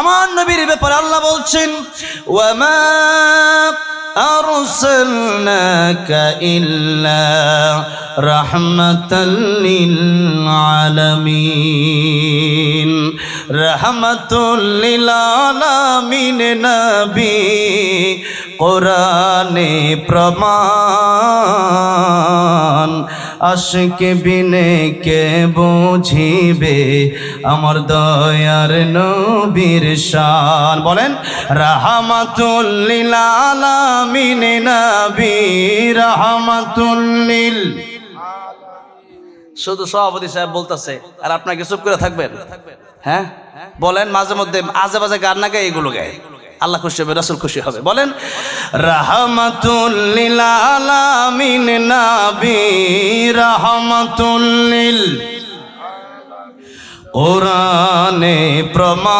আমার নবীর ব্যাপারে আল্লাহ বলছেন ওয়ামা আরসালনাকা ইল্লা রাহমাতাল লিল আলামিন। রাহমাতুল লিল আলামিন নবী কোরআনে প্রমাণ। আশিক বিনে কে বুঝিবে আমার দয়ার নবীর শান। বলেন রাহমাতুল লিল আলামিন নবী রাহমাতুল লিল। শুধু সভাপতি সাহেব বলতেছে আর আপনাকে চুপ করে থাকবেন? হ্যাঁ বলেন, মাঝে মধ্যে আজে বাজে গান না গায়ে এগুলো গায়ে, আল্লাহ খুশি হবে, রাসূল খুশি হবে। বলেন রাহমাতুল লিল আলামিন নবী রাহমাতুল লিল। কোরআনে প্রমাণ।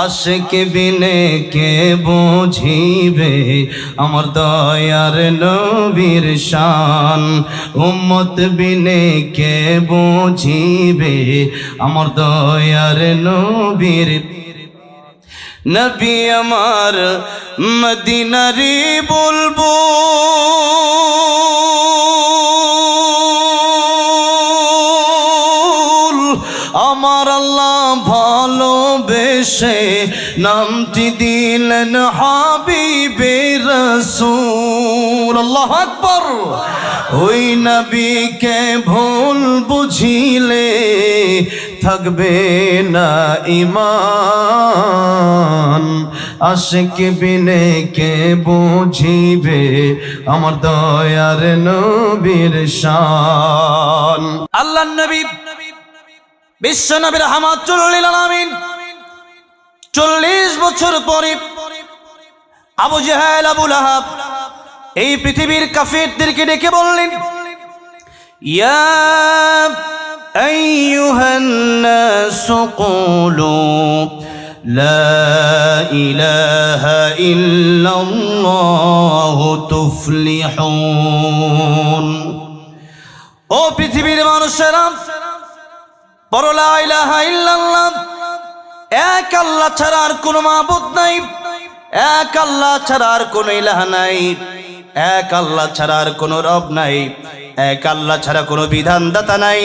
আশিক বিনে কে বুঝিবে আমার দয়ার নবীর শান। উম্মত বিনে কে বুঝিবে আমার দয়ার নবীর। নবী আমার মদিনারি বুলবুল। আমার আল্লাহ ভালোবেসে নামটি দিলেন হাবিবে রাসূল। আল্লাহু আকবার। ওই নবীকে ভুল বুঝিলে থাকবে না ঈমান। আশিক বিনে কে বুঝিবে আমার দয়ার নবীর শান। আল্লাহর নবী বিশ্ব নবী রাহমাতুল লিল আলামিন 40 বছর পরে আবু জাহেল আবু লাহাব এই পৃথিবীর কাফিরদেরকে ডেকে বললেন ইয়া আইয়ুহান নাসু কুলু লা ইলাহা ইল্লাল্লাহু তুফলিহুন। ও পৃথিবীর মানুষেরা, বলো লা ইলাহা ইল্লাল্লাহ, এক আল্লাহ ছাড়া আর কোনো মাবুদ নাই, এক আল্লাহ ছাড়া আর কোনো ইলাহ নাই, এক আল্লাহ ছাড়া আর কোনো রব নাই, এক আল্লাহ ছাড়া কোনো বিধানদাতা নাই,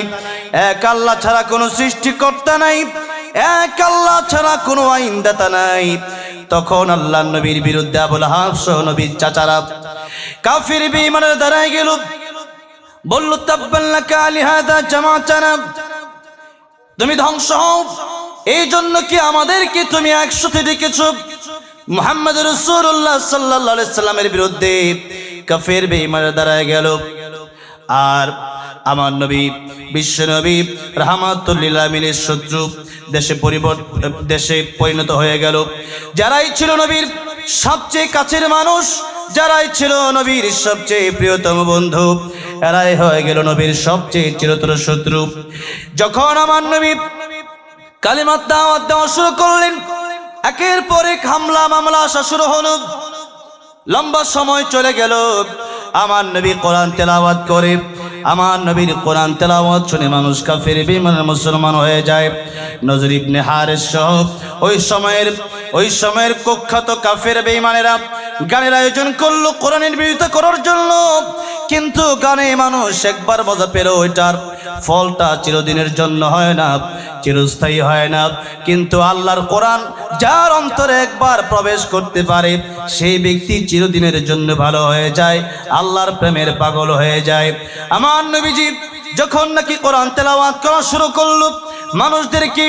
এক আল্লাহ ছাড়া কোনো সৃষ্টিকর্তা নাই, এক আল্লাহ ছাড়া কোনো আইনদাতা নাই। তখন আল্লাহ নবীর বিরুদ্ধে আবু লাহাব সহ নবীর চাচারা কাফির বেঈমানের দাঁড়ায় গেল, বলল তাব্বান লাকা লিহাযা জামাতানা, তুমি ধ্বংস হও, এই জন্য কি আমাদেরকে তুমি একসাথে ডেকেছ? মুহাম্মদ রাসূলুল্লাহ সাল্লাল্লাহু আলাইহি সাল্লামের বিরুদ্ধে কাফের বেঈমানরা দাঁড়ায় গেল। আর আমার নবী বিশ্ব নবী রাহমাতুল লিল আলামিনের শত্রু দেশে পরিণত হয়ে গেল। যারাই ছিল নবীর সবচেয়ে কাছের মানুষ, যারাই ছিল নবীর সবচেয়ে প্রিয়তম বন্ধু, এরাই হয়ে গেল নবীর সবচেয়ে চিরতর শত্রু। যখন আমার নবী কালিমাত দাওয়াত দেওয়া শুরু করলেন, একের পর এক হামলা মামলা আসা শুরু হলো। লম্বা সময় চলে গেল। আমার নবী কোরআন তেলাওয়াত করে, আমার নবীর কোরআন তেলাওয়াত শুনে মানুষ কাফের বেঈমান মুসলমান হয়ে যায়। নজর ইবনে হারিস সহ ওই সময়ের কুখ্যাত কাফের বেঈমানেরা গানের আয়োজন করলো কোরআনের বিরোধিতা করার জন্য। কিন্তু গানে মানুষ একবার মজা পেল, ওইটার ফলটা চিরদিনের জন্য হয় না, চিরস্থায়ী হয় না। কিন্তু আল্লাহর কোরআন যার অন্তরে একবার প্রবেশ করতে পারে, সেই ব্যক্তি চিরদিনের জন্য ভালো হয়ে যায়, আল্লাহর প্রেমের পাগল হয়ে যায়। আমার নবীজি যখন নাকি কোরআন তেলাওয়াত করা শুরু করলো, মানুষদেরকে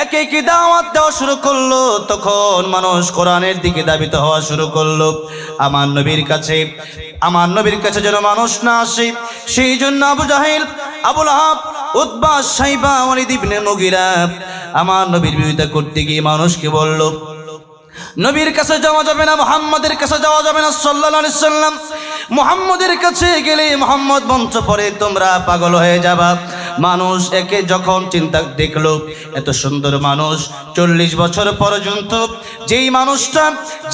একে একে দাওয়াত দেওয়া শুরু করলো, তখন মানুষ কোরআনের দিকে ধাবিত হওয়া শুরু করলো। আমার নবীর কাছে যেন মানুষ না আসে, সেই জন্য আবু জাহেল, আবু লাহাব, উতবা, শাইবা, ওয়ালিদ ইবনে মুগিরা আমার নবীর বিরোধিতা করতে গিয়ে মানুষকে বলল নবীর কাছে যাওয়া যাবে না, মুহাম্মাদের কাছে যাওয়া যাবে না সাল্লাল্লাহু আলাইহি সাল্লাম। মুহাম্মাদের কাছে গেলে মুহাম্মদ মঞ্চ পড়ে তোমরা পাগল হয়ে যাবা। মানুষ একে যখন চিন্তা দেখলো, এত সুন্দর মানুষ 40 বছর পর্যন্ত যেই মানুষটা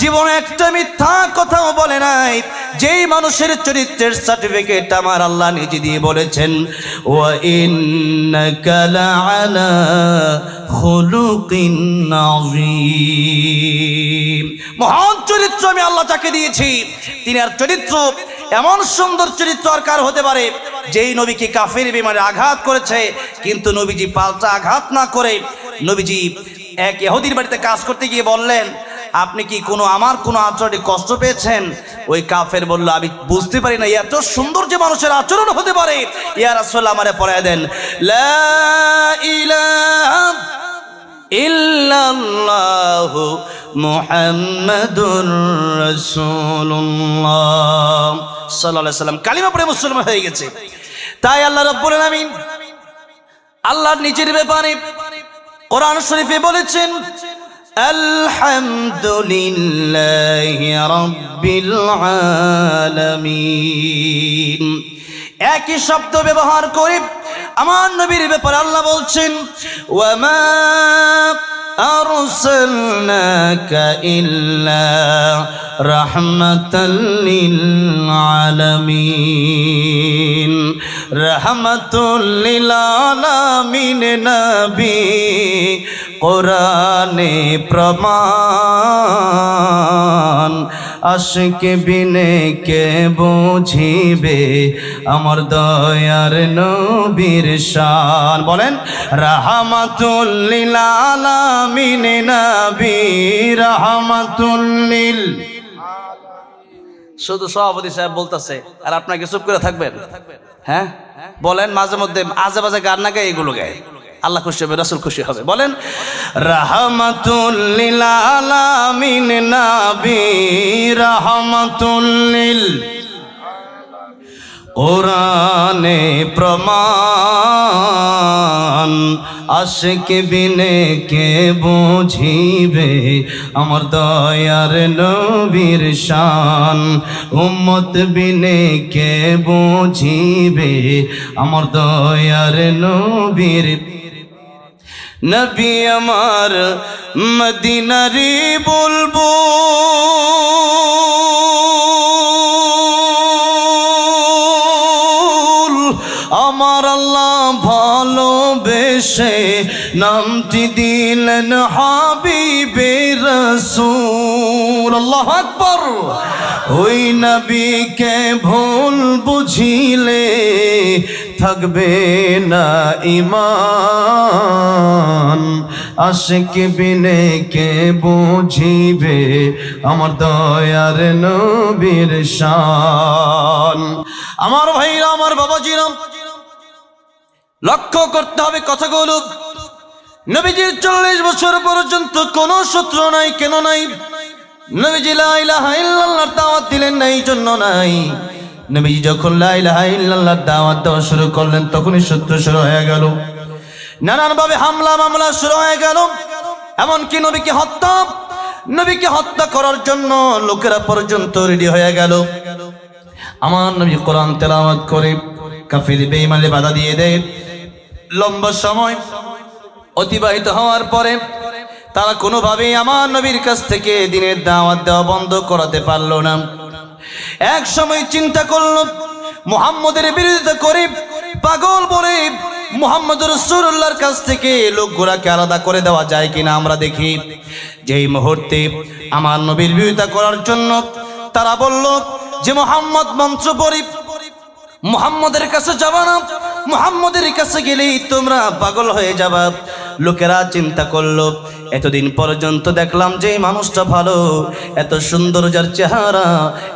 জীবনে একটা মিথ্যা কথাও বলে নাই, যেই মানুষের চরিত্রের সার্টিফিকেট আমার আল্লাহ নিজে দিয়ে বলেছেন ওয়া ইন্নাকা লাআলা খুলুকিন আযীম। মহান চরিত্র আমি আল্লাহ যাকে দিয়েছি, তিনি আর চরিত্র এমন সুন্দর চরিত্র আর কার হতে পারে, যেই নবীকে কাফের বেঈমানে আঘাত করেছে, কিন্তু নবীজি পাল্টা আঘাত না করে নবীজি এক ইহুদির বাড়িতে কাজ করতে গিয়ে বললেন, আপনি কি আমার কোনো আচরণে কষ্ট পেয়েছেন? ওই কাফের বলল, আমি বুঝতে পারি না এত সুন্দর যে মানুষের আচরণ হতে পারে। ইয়া রাসূলুল্লাহ, আমারে পড়ায় দেন লা ইলাহা ইল্লাল্লাহু মুহাম্মাদুর রাসূলুল্লাহ সাল্লাল্লাহু আলাইহি সাল্লাম কালিমা পড়ে মুসলমান হয়ে গেছে। তাই আল্লাহ রাব্বুল আলামিন আল্লাহর নিজের ব্যাপারে কোরআন শরীফে বলেছেন, আলহামদুলিল্লাহি রাব্বিল আলামিন। একই শব্দ ব্যবহার করে আমার নবীর ব্যাপারে আল্লাহ বলছেন, ওয়ামা আরসালনাকা ইল্লা রাহমাতাল লিল আলামিন। রাহমাতুল লিল আলামিন নবী কোরআনে প্রমাণ। আশিক বিনে কে বুঝিবে আমার দয়ার নবীর শান। বলেন রাহমাতুল লিল আলামিন নবী রাহমাতুল লিল। শুধু সভাপতি সাহেব বলতেছে আর আপনাকে চুপ করে থাকবেন? হ্যাঁ বলেন, মাঝে মধ্যে আজে বাজে গান না গায়ে এগুলো গায়ে, আল্লাহ খুশি হবে, রাসূল খুশি হবে। বলেন রাহমাতুল লিল আলামিন নবী রাহমাতুল লিল। কোরআনে প্রমাণ। আশিক বিনে কে বুঝিবে আমার দয়ার নবীর শান। উম্মত বিনে কে বুঝিবে আমার দয়ার নবীর। নবী আমার মদিনারি বুলবুল। আমার আল্লাহ ভালোবেসে নামটি দিলেন হাবিবে রাসূল। আল্লাহু আকবার। ওই নবীকে ভুল বুঝিলে থাকবে না ঈমান। আশিক বিনে কে বুঝিবে আমার দয়ার নবীর শান। আমার ভাইরা, আমার বাবাজিরা, লক্ষ্য করতে হবে কথাগুলো। নবীজির 40 বছর পর্যন্ত কোনো শত্রু নাই। কেন নাই? নবীজি লা ইলাহা ইল্লাল্লাহর দাওয়াত দিলেন না, এই জন্য নাই। নবীজি যখন লা ইলাহা ইল্লাল্লাহর দাওয়াত দেওয়া শুরু করলেন, তখনই শত্রু শুরু হয়ে গেল, নানানভাবে হামলা মামলা শুরু হয়ে গেল। এমনকি নবীকে হত্যা করার জন্য লোকেরা পর্যন্ত রেডি হয়ে গেল। আমার নবী কোরআন তেলাওয়াত করে কাফির বেঈমানদের বাধা দিয়ে দেয়। লম্বা সময় অতিবাহিত হওয়ার পরে তারা কোনোভাবেই আমার নবীর কাছ থেকে দ্বীনের দাওয়াত দেওয়া বন্ধ করাতে পারল না। এক সময় চিন্তা করল, মুহাম্মদের বিরোধিতা করে পাগল বলে মুহাম্মদ রাসূলুল্লাহর কাছ থেকে লোকগুলাকে আলাদা করে দেওয়া যায় কিনা আমরা দেখি। যেই মুহূর্তে আমার নবীর বিরোধিতা করার জন্য তারা বলল যে মুহাম্মদ মন্ত্র পড়ি, মুহাম্মদের কাছে যাবা না, মুহাম্মদের কাছে গেলেই তোমরা পাগল হয়ে যাবা। লোকেরা চিন্তা করলো, এতদিন পর্যন্ত দেখলাম যে এই মানুষটা ভালো, এত সুন্দর যার চেহারা,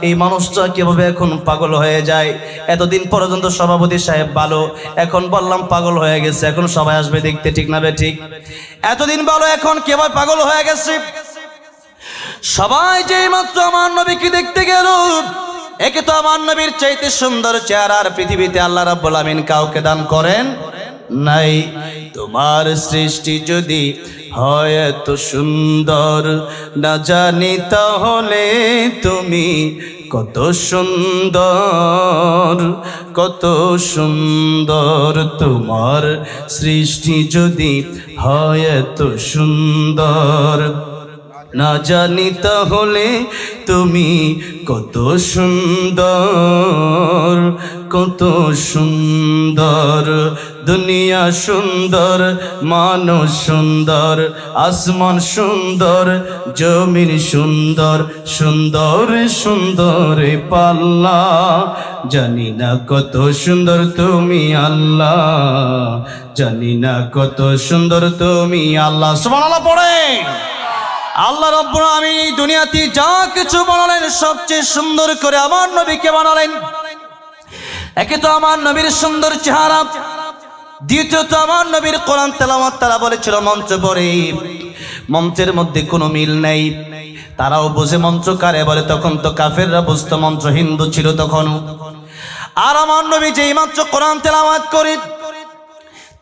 এই মানুষটা কিভাবে এখন পাগল হয়ে যায়? এতদিন পর্যন্ত সভাপতি সাহেব ভালো, এখন বললাম পাগল হয়ে গেছে, এখন সবাই আসবে দেখতে, ঠিক না বে ঠিক? এতদিন ভালো, এখন কিভাবে পাগল হয়ে গেছে? সবাই যেই মাত্র আমার নবীকে দেখতে গেল, একে তো আমার নবীর চাইতে সুন্দর চেহারার পৃথিবীতে আল্লাহ রাব্বুল আমিন কাউকে দান করেন নাই। তোমার সৃষ্টি যদি হয় এত সুন্দর, না জানি তাহলে তুমি কত সুন্দর, কত সুন্দর। তোমার সৃষ্টি যদি হয় এত সুন্দর, না জানি তাহলে তুমি কত সুন্দর, কত সুন্দর। দুনিয়া সুন্দর, মানুষ সুন্দর, আসমান সুন্দর, জমিন সুন্দর, সুন্দর সুন্দর পাল্লা। জানি না কত সুন্দর তুমি আল্লাহ, জানি না কত সুন্দর তুমি আল্লাহ। সুবহানাল্লাহ পড়ে। আল্লাহ রাব্বুল আমিন এই দুনিয়াতে যা কিছু বানালেন সবচেয়ে সুন্দর করে আমার নবীকে বানালেন। একে তো আমার নবীর সুন্দর চেহারা, দ্বিতীয়ত আমার নবীর কোরআন তেলাওয়াত তারা বলেছিল মঞ্চ পড়ে, মঞ্চের মধ্যে কোনো মিল নেই। তারাও বুঝে মঞ্চ কারে বলে, তখন তো কাফেররা বুঝতো মঞ্চ হিন্দু ছিল তখন। আর আমার নবী যেই মাত্র কোরআন তেলাওয়াত করে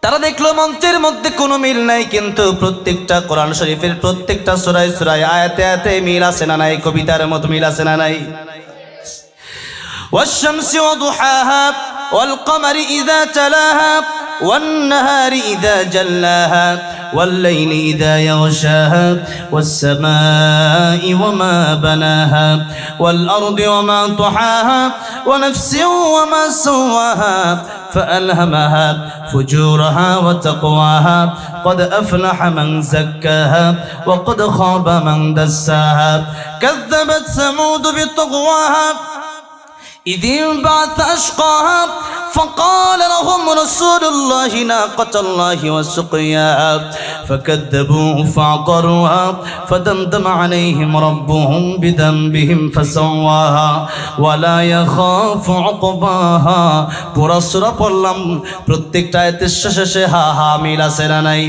তারা দেখলো মঞ্চের মধ্যে কোনো মিল নাই, কিন্তু প্রত্যেকটা কোরআন শরীফের প্রত্যেকটা সূরায় সূরায় আয়াতে আয়াতে মিল আছে না নাই? কবিতার মতো মিল আছে না নাই? والشمس وضحاها والقمر إذا تلاها والنهار إذا جلاها والليل إذا يغشاها والسماء وما بناها والأرض وما طحاها ونفس وما سواها فألهمها فجورها وتقواها قد أفلح من زكاها وقد خاب من دساها كذبت ثمود بطغواها إذ انبعث أشقاها فقال لهم رسول الله ناقة الله وسقياها فكذبوه فعقروها فدمدم عليهم ربهم بذنبهم فسواها ولا يخاف عقباها। পুরা সূরা পড়লাম, প্রত্যেকটা আয়াতের শেষে হা হা মিল আছে না নাই?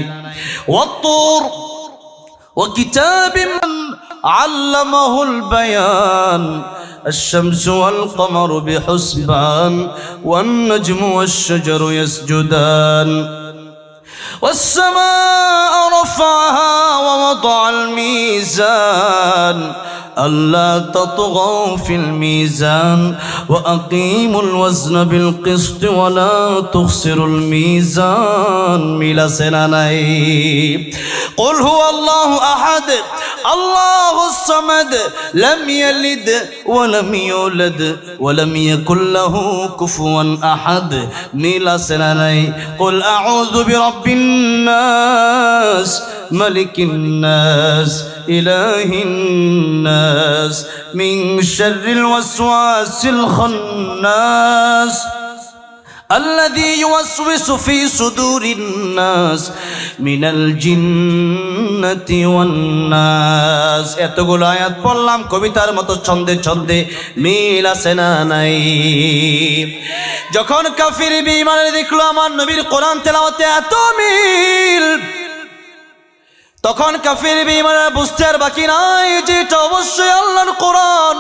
ওয়াত্তুর وكتاب علمه البيان الشمس والقمر بحسبان والنجم والشجر يسجدان والسماء رفعها ووضع الميزان ألا تطغوا في الميزان وأقيموا الوزن بالقسط ولا تخسروا الميزان ميلا سناناي قل هو الله أحد الله الصمد لم يلد ولم يولد ولم يكن له كفوا أحد ميلا سناناي قل أعوذ برب الناس ملك الناس إله الناس من شر الوسواس الخناس الذي يوسوس في صدور الناس من الجنة والناس। এতগুলো আয়াত পড়লাম কবিতার মতো ছন্দে ছন্দে, মিল আছে না নাই? যখন কাফির বেঈমানরা দেখলো আমার নবীর কোরআন তেলাওয়াতে এত মিল, তখন কাফির বেঈমানরা বুঝতে আর বাকি নাই যে এটা অবশ্যই আল্লাহর কোরআন।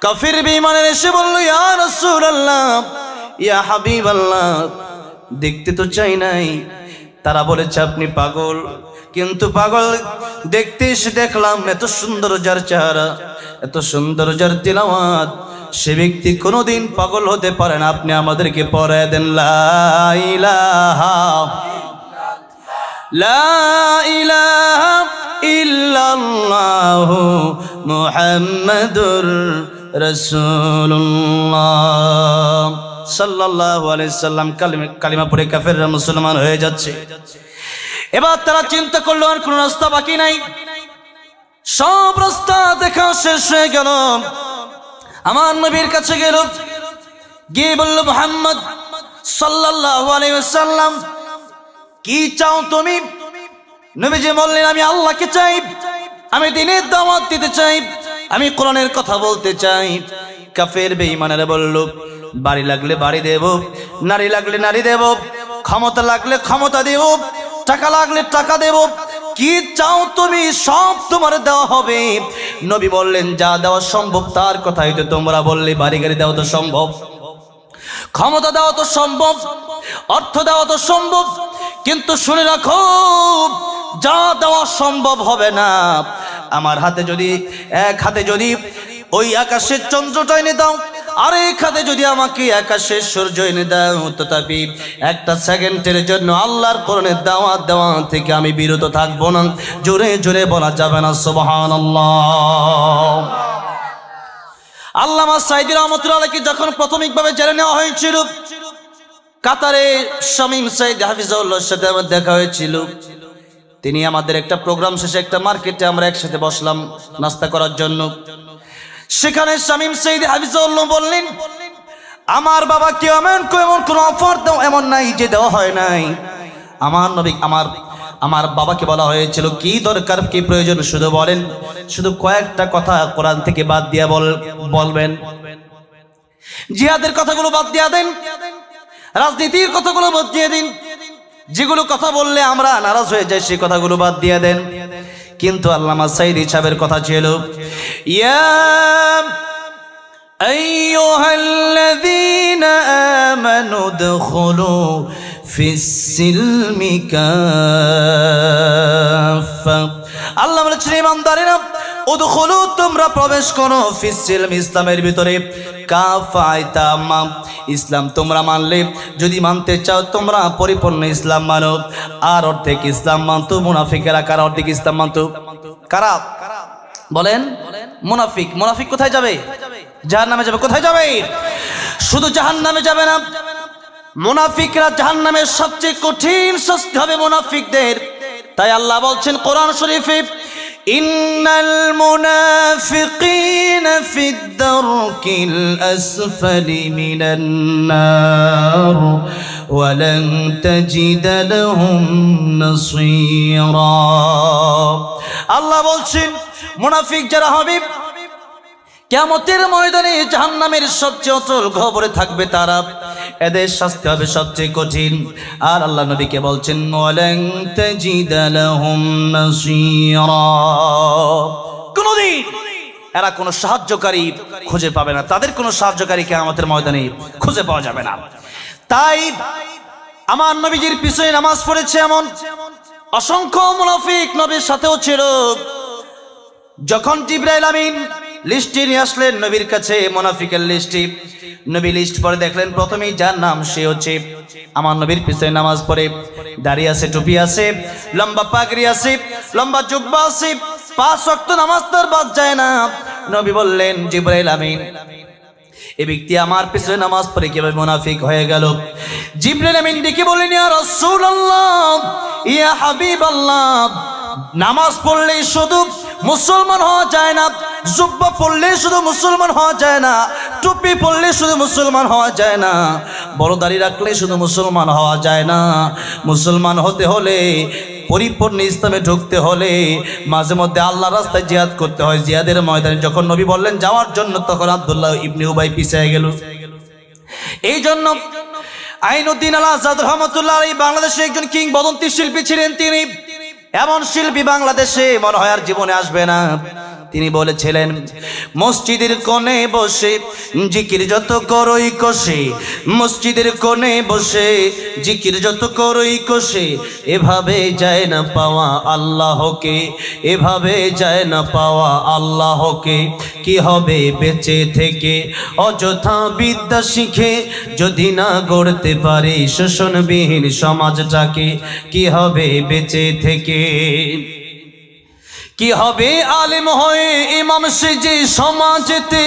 কাফির বেঈমানরা এসে বলল, ইয়া রাসূলুল্লাহ, ইয়া হাবিবাল্লাহ, দেখতে তো চাই নাই। তারা বলেছে আপনি পাগল, কিন্তু পাগল দেখতে এসে দেখলাম এত সুন্দর যার চেহারা, এত সুন্দর যার তিলাওয়াত, সে ব্যক্তি কোনোদিন পাগল হতে পারে না। আপনি আমাদেরকে পড়ায় দেন লা ইলাহা লা ইলাহা ইল্লাল্লাহু মুহাম্মাদুর রাসূলুল্লাহ সাল্লাল্লাহু আলাইহি সাল্লাম। কালিমা পড়ে কাফেররা মুসলমান হয়ে যাচ্ছে। এবার তারা চিন্তা করলো আর কোনো রাস্তা বাকি নাই, সব রাস্তা দেখা শেষ হয়ে গেল। আমার নবীর কাছে গেল, গিয়ে বলল, মুহাম্মদ সাল্লাল্লাহু আলাইহি ওয়াসাল্লাম, কি চাও তুমি? নবীজি বললেন, আমি আল্লাহকে চাই, আমি দ্বীনের দাওয়াত দিতে চাই, আমি কোরআনের কথা বলতে চাই। কাফের বেঈমানেরা বলল, বাড়ি লাগলে বাড়ি দেব, নারী লাগলে নারী দেব, ক্ষমতা লাগলে ক্ষমতা দেব, টাকা লাগলে টাকা দেব, কি চাও তুমি? সব তোমার দেওয়া হবে। নবী বললেন, যা দেওয়া সম্ভব তার কথাই তো তোমরা বললে। বাড়ি গাড়ি দেওয়া তো সম্ভব, ক্ষমতা দেওয়া তো সম্ভব, অর্থ দেওয়া তো সম্ভব, কিন্তু শুনে রাখো, যা দেওয়া সম্ভব হবে না। আমার হাতে যদি, এক হাতে যদি ওই আকাশের চন্দ্রটা এনে দাও, আর এক হাতে যদি আমাকে আকাশের সূর্য এনে দাও, তথাপি একটা সেকেন্ডের জন্য আল্লাহর কোরআনের দাওয়াত দেওয়া থেকে আমি বিরত থাকবো না। জোরে জোরে বলা যাবে না সুবহানাল্লাহ। আল্লামা সাঈদী রহমাতুল্লাহ আলাইহি যখন প্রাথমিকভাবে জেনে নেওয়া হয়েছিল, কাতারে শামীম সাইদ হাফিজাহুল্লাহর সাথে আমার দেখা হয়েছিল। তিনি আমাদের একটা প্রোগ্রাম শেষে একটা মার্কেটে আমরা একসাথে বসলাম নাস্তা করার জন্য। সেখানে শামীম সাইদ হাফিজাহুল্লাহ বললেন, আমার বাবা কেউ এমন কোনো অফার দাও এমন নাই যে দেওয়া হয় নাই। আমার নবী আমার বাবাকে বলা হয়েছিল কি দরকার কি প্রয়োজন শুধু বলেন, শুধু কয়েকটা কথা কোরআন থেকে বাদ দিয়া বলবেন। জিহাদের কথাগুলো বাদ দিয়া দেন, রাজনীতির কথাগুলো বাদ দিয়ে দিন, যেগুলো কথা বললে আমরা নারাজ হয়ে যাই সেই কথাগুলো বাদ দিয়ে দেন। কিন্তু আল্লামা সাইদি সাহেবের কথা ছিল, ইয়া আইয়ুহাল্লাযীনা আমানু দুখুলু ফিস-সিলমি কাফা। আল্লাহ বলেছেন ইমানদারেরা, উদখুলু তোমরা প্রবেশ করো ফিস-সিলমি ইসলামের ভিতরে কাফাইতাম। ইসলাম তোমরা মানলে, যদি মানতে চাও তোমরা পরিপূর্ণ ইসলাম মানো। আর অর্ধেক ইসলাম মানতো মুনাফিকেরা। কারা অর্ধেক ইসলাম মানতো? কারা বলেন? মুনাফিক। মুনাফিক কোথায় যাবে? জাহান্নামে যাবে। কোথায় যাবে? শুধু জাহান্নামে যাবে না, মুনাফিকরা জাহান্নামের সবচেয়ে কঠিন শাস্তি হবে মুনাফিকদের। তাই আল্লাহ বলছেন কোরআন শরীফে, ইন্নাল মুনাফিকিনা ফিদ দারকিল আসফালি মিনান নার ওয়া লান তাজিদ লাহুম নাসীরা। আল্লাহ বলছেন মুনাফিক যারা হবে কিয়ামতের ময়দানে জাহান্নামের সবচেয়ে অতল গহ্বরে থাকবে তারা, এদের শাস্তি হবে সবচেয়ে কঠিন। আর আল্লাহ নবীকে বলছেন ওয়ালান তাজিদা লাহুম নাসীরা। কোনদিন এরা কোনো সাহায্যকারী খুঁজে পাবে না, তাদের কোনো সাহায্যকারী কিয়ামতের ময়দানে খুঁজে পাওয়া যাবে না। তাই আমার নবীজির পিছনে নামাজ পড়েছে এমন অসংখ্য মুনাফিক নবীর সাথেও ছিল। যখন জিবরাইল আমিন লিস্টে নিয়ে আসলেন নবীর কাছে, মুনাফিকের লিস্টে, নবী লিস্ট পরে দেখলেন প্রথমেই যার নাম সে হচ্ছে আমার নবীর পিছনে নামাজ পড়ে, দাড়ি আছে, টুপি আছে, লম্বা পাগড়ি আছে, লম্বা জুব্বা আছে, 5 ওয়াক্ত নামাজ তার বাদ যায় না। নবী বললেন জিবরাইল আমিন, এই ব্যক্তি আমার পিছনে নামাজ পড়ে কিভাবে মুনাফিক হয়ে গেল? জিবরাইল আমিন ডেকে বললেন, ইয়া রাসূলুল্লাহ, ইয়া হাবিবাল্লাহ, নামাজ পড়লে শুধু মুসলমান হওয়া যায় না, জুব্বা পড়লে শুধু মুসলমান হওয়া যায় না, টুপি পড়লে শুধু মুসলমান হওয়া যায় না, বড় দাড়ি রাখলে শুধু মুসলমান হওয়া যায় না। মুসলমান হতে হলে, পরিপূর্ণ ইসলামে ঢুকতে হলে মাঝে মধ্যে আল্লাহর রাস্তায় জিহাদ করতে হয়। জিহাদের ময়দানে যখন নবী বললেন যাওয়ার জন্য, তখন আব্দুল্লাহ ইবনে উবাই পিছিয়ে গেল। এই জন্য আইনুদ্দিন আল আজাদ রহমাতুল্লাহ আলাইহি বাংলাদেশে একজন কিংবদন্তি শিল্পী ছিলেন। তিনি এমন শিল্পী বাংলাদেশে মনে হয় আর জীবনে আসবে না। তিনি বলেছিলেন, মসজিদের কোণে বসে জিকির যত করই কষে, মসজিদের কোণে বসে জিকির যত করই কষে, এভাবে যায় না পাওয়া আল্লাহকে, এভাবে যায় না পাওয়া আল্লাহকে। কি হবে বেঁচে থেকে অযথা বিদ্যা শিখে, যদি না গড়তে পারি শোষণবিহীন সমাজটাকে? কি হবে বেঁচে থেকে? কি হবে আলেম হয়ে ইমাম সেজে সমাজেতে,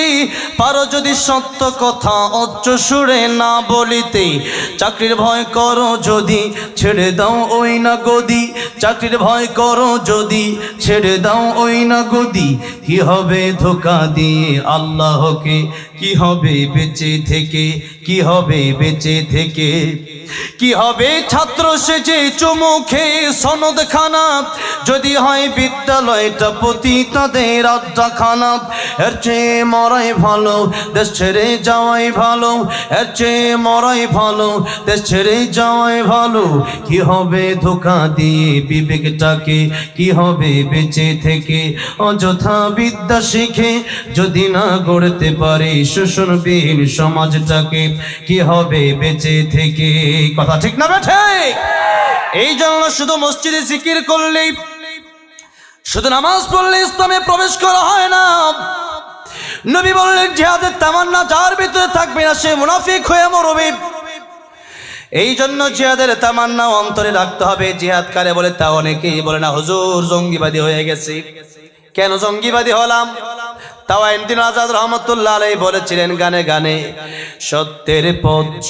পারো যদি সত্য কথা উচ্চ সুরে না বলিতে? চাকরির ভয় করো যদি ছেড়ে দাও ওই না গদি, চাকরির ভয় করো যদি ছেড়ে দাও ওই না গদি। কি হবে ধোঁকা দিয়ে আল্লাহকে? কি হবে বেঁচে থেকে? কি হবে বেঁচে থেকে? কি হবে ছাত্র সেজে চুমু খেয়ে সনদ খানা, যদি হয় বিদ্যালয়টা পতিতাদের আড্ডাখানা? এর চেয়ে মরাই ভালো, দেশ ছেড়ে যাওয়াই ভালো, এর চেয়ে মরাই ভালো, দেশ ছেড়ে যাওয়াই ভালো। কি হবে ধোঁকা দিয়ে বিবেকটাকে? কি হবে বেঁচে থেকে অযথা বিদ্যা শিখে, যদি না গড়তে পারি শোষণবিহীন সমাজটাকে? কি হবে বেঁচে থেকে? কথা ঠিক না বেঠে? এই জন্য শুধু মসজিদে জিকির করলেই, শুধু নামাজ পড়লে ইসলামে প্রবেশ করা হয় না। নবী বললেন জিহাদের তামান্না যার ভিতরে থাকবে না সে মুনাফিক হয়ে মরবে। এই জন্য জিহাদের তামান্না অন্তরে রাখতে হবে। জিহাদ কারে বলে তা অনেকেই বলে না, হুজুর জঙ্গিবাদী হয়ে গেছে। কেন জঙ্গিবাদী হলাম? তাওয়াইনদ্দিন আজাদ রহমতুল্লাহ আলাইহি বলেছিলেন গানে গানে,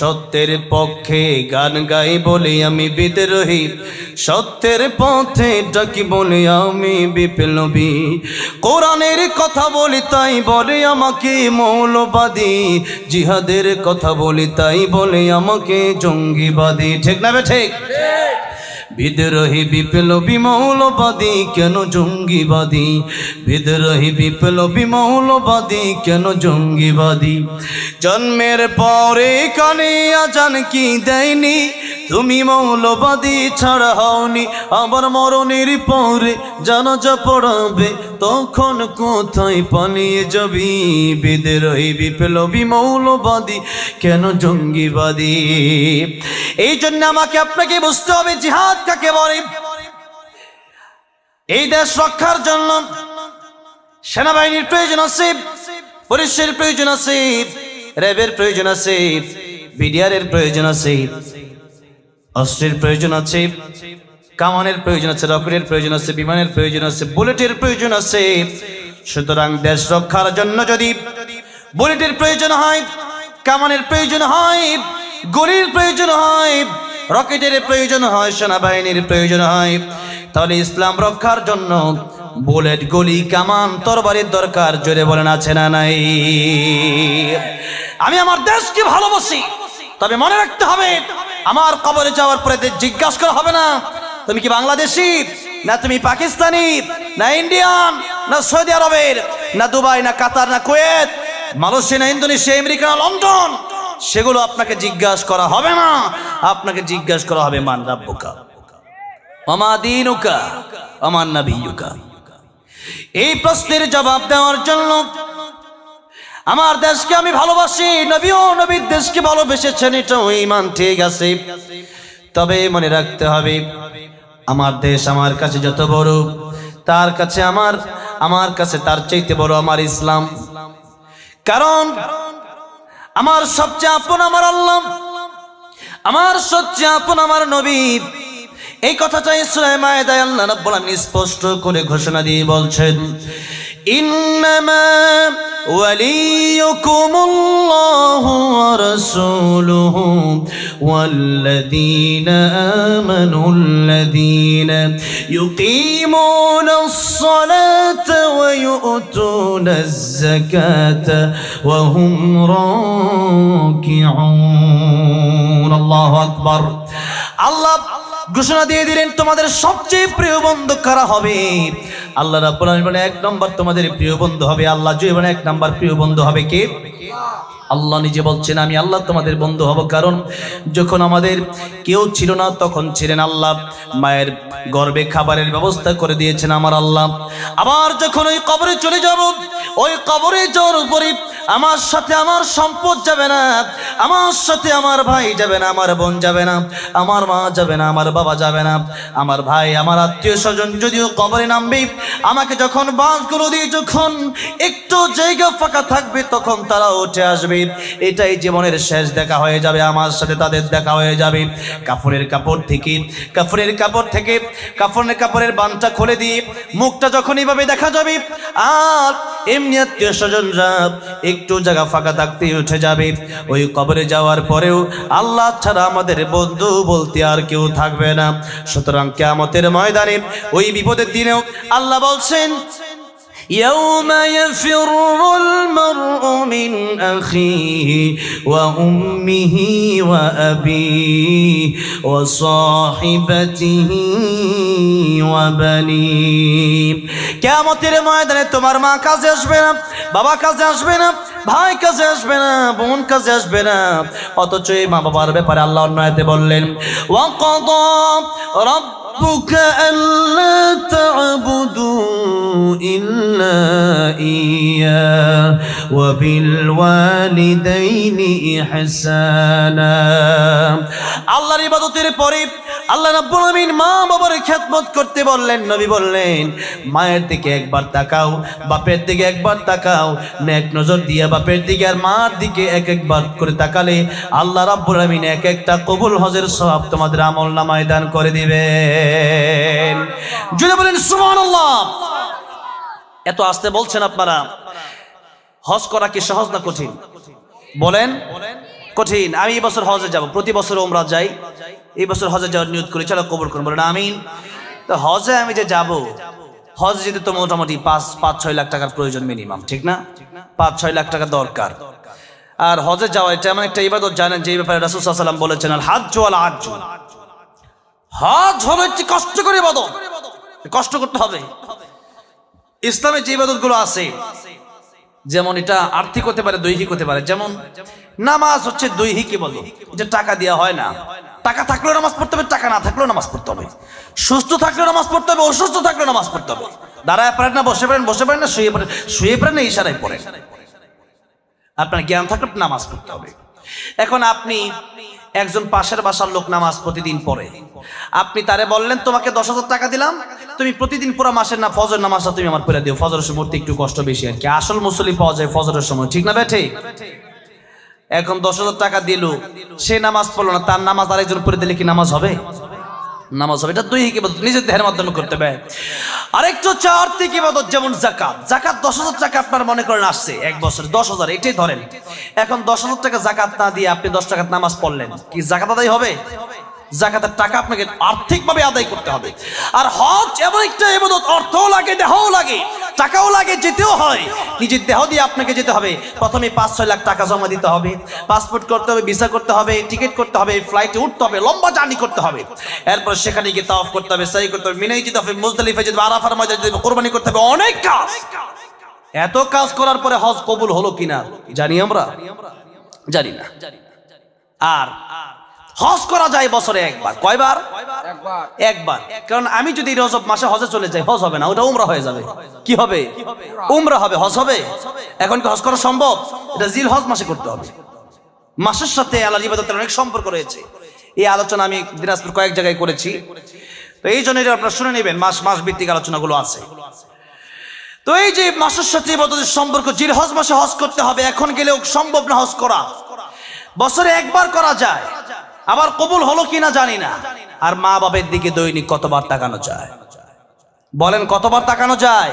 সত্যের পক্ষে গান গাই বলি আমি বিদ্রোহী, সত্যের পথে ডাকি বলি আমি বিপ্লবী, কোরআনের কথা বলি তাই বলে আমাকে মৌলবাদী, জিহাদের কথা বলি তাই বলে আমাকে জঙ্গিবাদী। ঠিক না বে ঠিক? বিদ্রোহী বিপ্লবী মৌলবাদী কেন জঙ্গিবাদী, বিদ্রোহী বিপ্লবী মৌলবাদী কেন জঙ্গিবাদী। জন্মের পরে কানে আজান কি দেয়নি, তুমি মৌলবাদী ছাড়া হওনি, আবার মরণের পরে জানাজা পড়াবে, তখন কোথায় পালিয়ে যাবি, বিদ্রোহী বিপ্লবী মৌলবাদী কেন জঙ্গিবাদী। এই জন্য আমাকে আপনাকে বুঝতে হবে জিহাদ কাকে বলে। এই দেশ রক্ষার জন্য সেনাবাহিনীর প্রয়োজন আছে, পুলিশের প্রয়োজন আছে, র্যাবের প্রয়োজন আছে, বিডিআরের প্রয়োজন আছে, অস্ত্রের প্রয়োজন আছে, কামানের প্রয়োজন আছে, রকেটের প্রয়োজন আছে, বিমানের প্রয়োজন আছে, বুলেটের প্রয়োজন আছে। সুতরাং দেশ রক্ষার জন্য যদি বুলেটের প্রয়োজন হয়, কামানের প্রয়োজন হয়, গুলির প্রয়োজন হয়, রকেটের প্রয়োজন হয়, সেনাবাহিনীর প্রয়োজন হয়, তাহলে ইসলাম রক্ষার জন্য বুলেট, গুলি, কামান, তরবারির দরকার। জোরে বলেন আছে না নাই? আমি আমার দেশকে ভালোবাসি, তবে মনে রাখতে হবে আমার কবরে যাওয়ার পরে জিজ্ঞাসা করা হবে না তুমি কি বাংলাদেশি, না তুমি পাকিস্তানি, না ইন্ডিয়ান, না সৌদি আরবের, না দুবাই, না কাতার, না কুয়েত, মালয়েশিয়া, না ইন্দোনেশিয়া, আমেরিকা, না লন্ডন। সেগুলো আপনাকে জিজ্ঞাসা করা হবে না, আপনাকে জিজ্ঞাসা করা হবে মান রাব্বুকা ওয়া মা দীনুকা ওয়া মান নাবিয়্যুকা। এই প্রশ্নের জবাব দেওয়ার জন্য আমার দেশকে আমি ভালোবাসি, নবীও নবীর দেশকে ভালোবেসেছেন, এটাও ঈমান, ঠিক আছে। তবে মনে রাখতে হবে আমার দেশ আমার কাছে যত বড়, তার কাছে আমার কাছে তার চাইতে বড় আমার ইসলাম। কারণ আমার সবচেয়ে আপন আমার আল্লাহ, আমার সবচেয়ে আপন আমার নবী। এই কথাটাই সূরা মায়েদায় আল্লাহ রাব্বুল আলামিন স্পষ্ট করে ঘোষণা দিয়ে বলছেন, ইন্নামা ওয়ালিয়ুকুমুল্লাহু ওয়া রাসূলুহু ওয়াল্লাযীনা আমানুল্লাযীনা ইউকিমুনাস সালাতা ওয়া ইউতুনাজ যাকাতা ওয়া হুম রাকিউন। আল্লাহু আকবার। আল্লাহ ঘোষণা দিয়ে দিলেন তোমাদের সবচেয়ে প্রিয় বন্ধু কারা হবে। আল্লাহ রাব্বুল আলামিন বলেন এক নম্বর তোমাদের প্রিয় বন্ধু হবে আল্লাহ। জীবনে এক নম্বর প্রিয় বন্ধু হবে কে? আল্লাহ নিজে বলছেন আমি আল্লাহ তোমাদের বন্ধু হব। কারণ যখন আমাদের কেউ ছিল না তখন ছিলেন আল্লাহ, মায়ের গর্ভে খাবারের ব্যবস্থা করে দিয়েছেন আমার আল্লাহ। আবার যখন ওই কবরে চলে যাব, ওই কবরে যাওয়ার উপরে আমার সাথে আমার সম্পদ যাবে না, আমার সাথে আমার ভাই যাবে না, আমার বোন যাবে না, আমার মা যাবে না, আমার বাবা যাবে না, আমার ভাই আমার আত্মীয় স্বজন যদিও কবরে নামবে, আমাকে যখন বাঁশগুলো দিয়ে যখন একটু জায়গা ফাঁকা থাকবে তখন তারা উঠে আসবে। এটাই জীবনের শেষ দেখা হয়ে যাবে, আমার সাথে তাদের দেখা হয়ে যাবে। কাফনের কাপড়ের বানটা খুলে দিয়ে মুখটা যখন এইভাবে দেখা যাবে, আর এমনি আত্মীয় স্বজনরা একটু জায়গা ফাঁকা থাকতে উঠে যাবে। ওই কবরে যাওয়ার পরেও আল্লাহ ছাড়া আমাদের বন্ধু বলতে আর কেউ থাকবে না। সুতরাং কিয়ামতের ময়দানে ওই বিপদের দিনেও আল্লাহ বলছেন يوم يفر المرء من أخيه وأمه وأبيه وصاحبته وبنيه। কিয়ামতের ময়দানে তোমার মা কাছে আসবে না, বাবা কাছে আসবে না, ভাই কাছে আসবে না, বোন কাছে আসবে না। অথচ এই মা বাবার ব্যাপারে আল্লাহ অন্য আয়াতে বললেন ওয়াকাদা ربك ألا تعبدوا إلا إياه وبالوالدين إحسانا। আল্লাহর ইবাদতের পরে আল্লাহ রাব্বুল আলামিন মা বাবার খেদমত করতে বললেন। নবী বললেন মায়ের দিকে একবার তাকাও, বাপের দিকে একবার তাকাও, নেক নজর দিয়ে বাপের দিকে আর মার দিকে এক একবার করে তাকালে আল্লাহ রাব্বুল আলামিন এক একটা কবুল হজের সওয়াব তোমাদের আমলনামায় দান করে দিবেন। যদি বলেন সুবহানাল্লাহ। এত আস্তে বলছেন আপনারা, হজ করা কি সহজ না কঠিন বলেন? কঠিন। আমি এই বছর হজে যাব, প্রতি বছর ওমরা যাই, এই বছর হজে যাওয়ার নিয়ত করি, চলো কবুল করুন, বলেন আমিন। তো হজে আমি যে যাব, হজ যেতে তো মোটামুটি 5-6 লাখ টাকার প্রয়োজন মিনিমাম, ঠিক না? 5-6 লাখ টাকা দরকার। আর হজে যাওয়া এটা এমন একটা ইবাদত, জানেন যে এই ব্যাপারে রাসূল সাল্লাল্লাহু আলাইহি ওয়াসাল্লাম বলেছেন, আল হাজ্জু ওয়াল আজ্জু, হজ হলো একটি কষ্টকর ইবাদত, কষ্ট করতে হবে। ইসলামে যে ইবাদতগুলো আছে, যেমন এটা আর্থিক হতে পারে, দৈহিক হতে পারে। যেমন নামাজ হচ্ছে দৈহিক ইবাদত, যে টাকা দেওয়া হয় না। টাকা থাকলেও নামাজ পড়তে হবে, টাকা না থাকলেও নামাজ পড়তে হবে। সুস্থ থাকলেও নামাজ পড়তে হবে, অসুস্থ থাকলেও নামাজ পড়তে হবে। দাঁড়ায় পারেন না, বসে পারেন, বসে পারেন না, শুয়ে পারেন না, ইশারায় পড়েন। আপনার জ্ঞান থাকলে নামাজ পড়তে হবে। এখন আপনি একজন পাশের বাসার লোক নামাজ প্রতিদিন পড়ে, আপনি তারে বললেন তোমাকে 10,000 টাকা দিলাম, তুমি প্রতিদিন পুরো মাসের না ফজর নামাজটা তুমি আমার পড়ে দিও। ফজরের সময় পড়তে একটু কষ্ট বেশি আর কি, আসল মুসল্লি পাওয়া যায় ফজরের সময়, ঠিক না বেঠে? এখন 10,000 টাকা দিল, সে নামাজ পড়লো না, তার নামাজ আরেকজন পড়ে দিলে কি নামাজ হবে? নামাজ হবে। এটা দৈহিক ইবাদত, নিজের দেহের মাধ্যমে করতে হবে। আরেকটা হচ্ছে আর্থিক ইবাদত, যেমন যাকাত। যাকাত 10,000 টাকা আপনার মনে করেন আসছে এক বছর, 10,000 এটাই ধরেন। এখন 10,000 টাকা যাকাত না দিয়ে আপনি 10 টাকার নামাজ পড়লেন, কি যাকাত আদায় হবে? যাকাতের টাকা আপনাকে আর্থিকভাবে আদায় করতে হবে। আর হজ এমন একটা ইবাদত, অর্থও লাগে, দেহও লাগে, টাকাও লাগে, যেতেও হয়। নিজের দেহ দিয়ে আপনাকে যেতে হবে। প্রথমে 5-6 লাখ টাকা জমা দিতে হবে, পাসপোর্ট করতে হবে, ভিসা করতে হবে, টিকিট করতে হবে, ফ্লাইটে উঠতে হবে, লম্বা জার্নি করতে হবে। এরপর সেখানে গিয়ে তাওয়াফ করতে হবে, সাই করতে হবে, মিনায় যেতে হবে, মুজদালিফায় যেতে হবে, আরাফার ময়দানে যেতে হবে, কুরবানি করতে হবে, অনেক কাজ। এত কাজ করার পরে হজ কবুল হলো কিনা জানি আমরা? জানি না। আর হজ করা যায় বছরে একবার। কয়বার? একবার। কারণ আমি যদি রজব মাসে হজে চলে যাই, হজ হবে না, ওটা উমরা হয়ে যাবে। কি হবে? উমরা হবে, হজ হবে। এখন কি হজ করা সম্ভব? এটা জিল হজ মাসে করতে হবে। মাসের সাথে আল্লাহর ইবাদতের অনেক সম্পর্ক রয়েছে। এই আলোচনা আমি দিনাজপুর কয়েক জায়গায় করেছি, তো এই জন্য আপনারা শুনে নেবেন, মাস ভিত্তিক আলোচনাগুলো আছে। তো এই যে মাসের সাথে ইবাদতের সম্পর্ক, জিল হজ মাসে হজ করতে হবে। এখন গেলেও সম্ভব না হজ করা, বছরে একবার করা যায়। আবার কবুল হলো কিনা জানি না। আর মা বাবার দিকে দৈনিক কতবার তাকানো যায়? বলেন কতবার তাকানো যায়?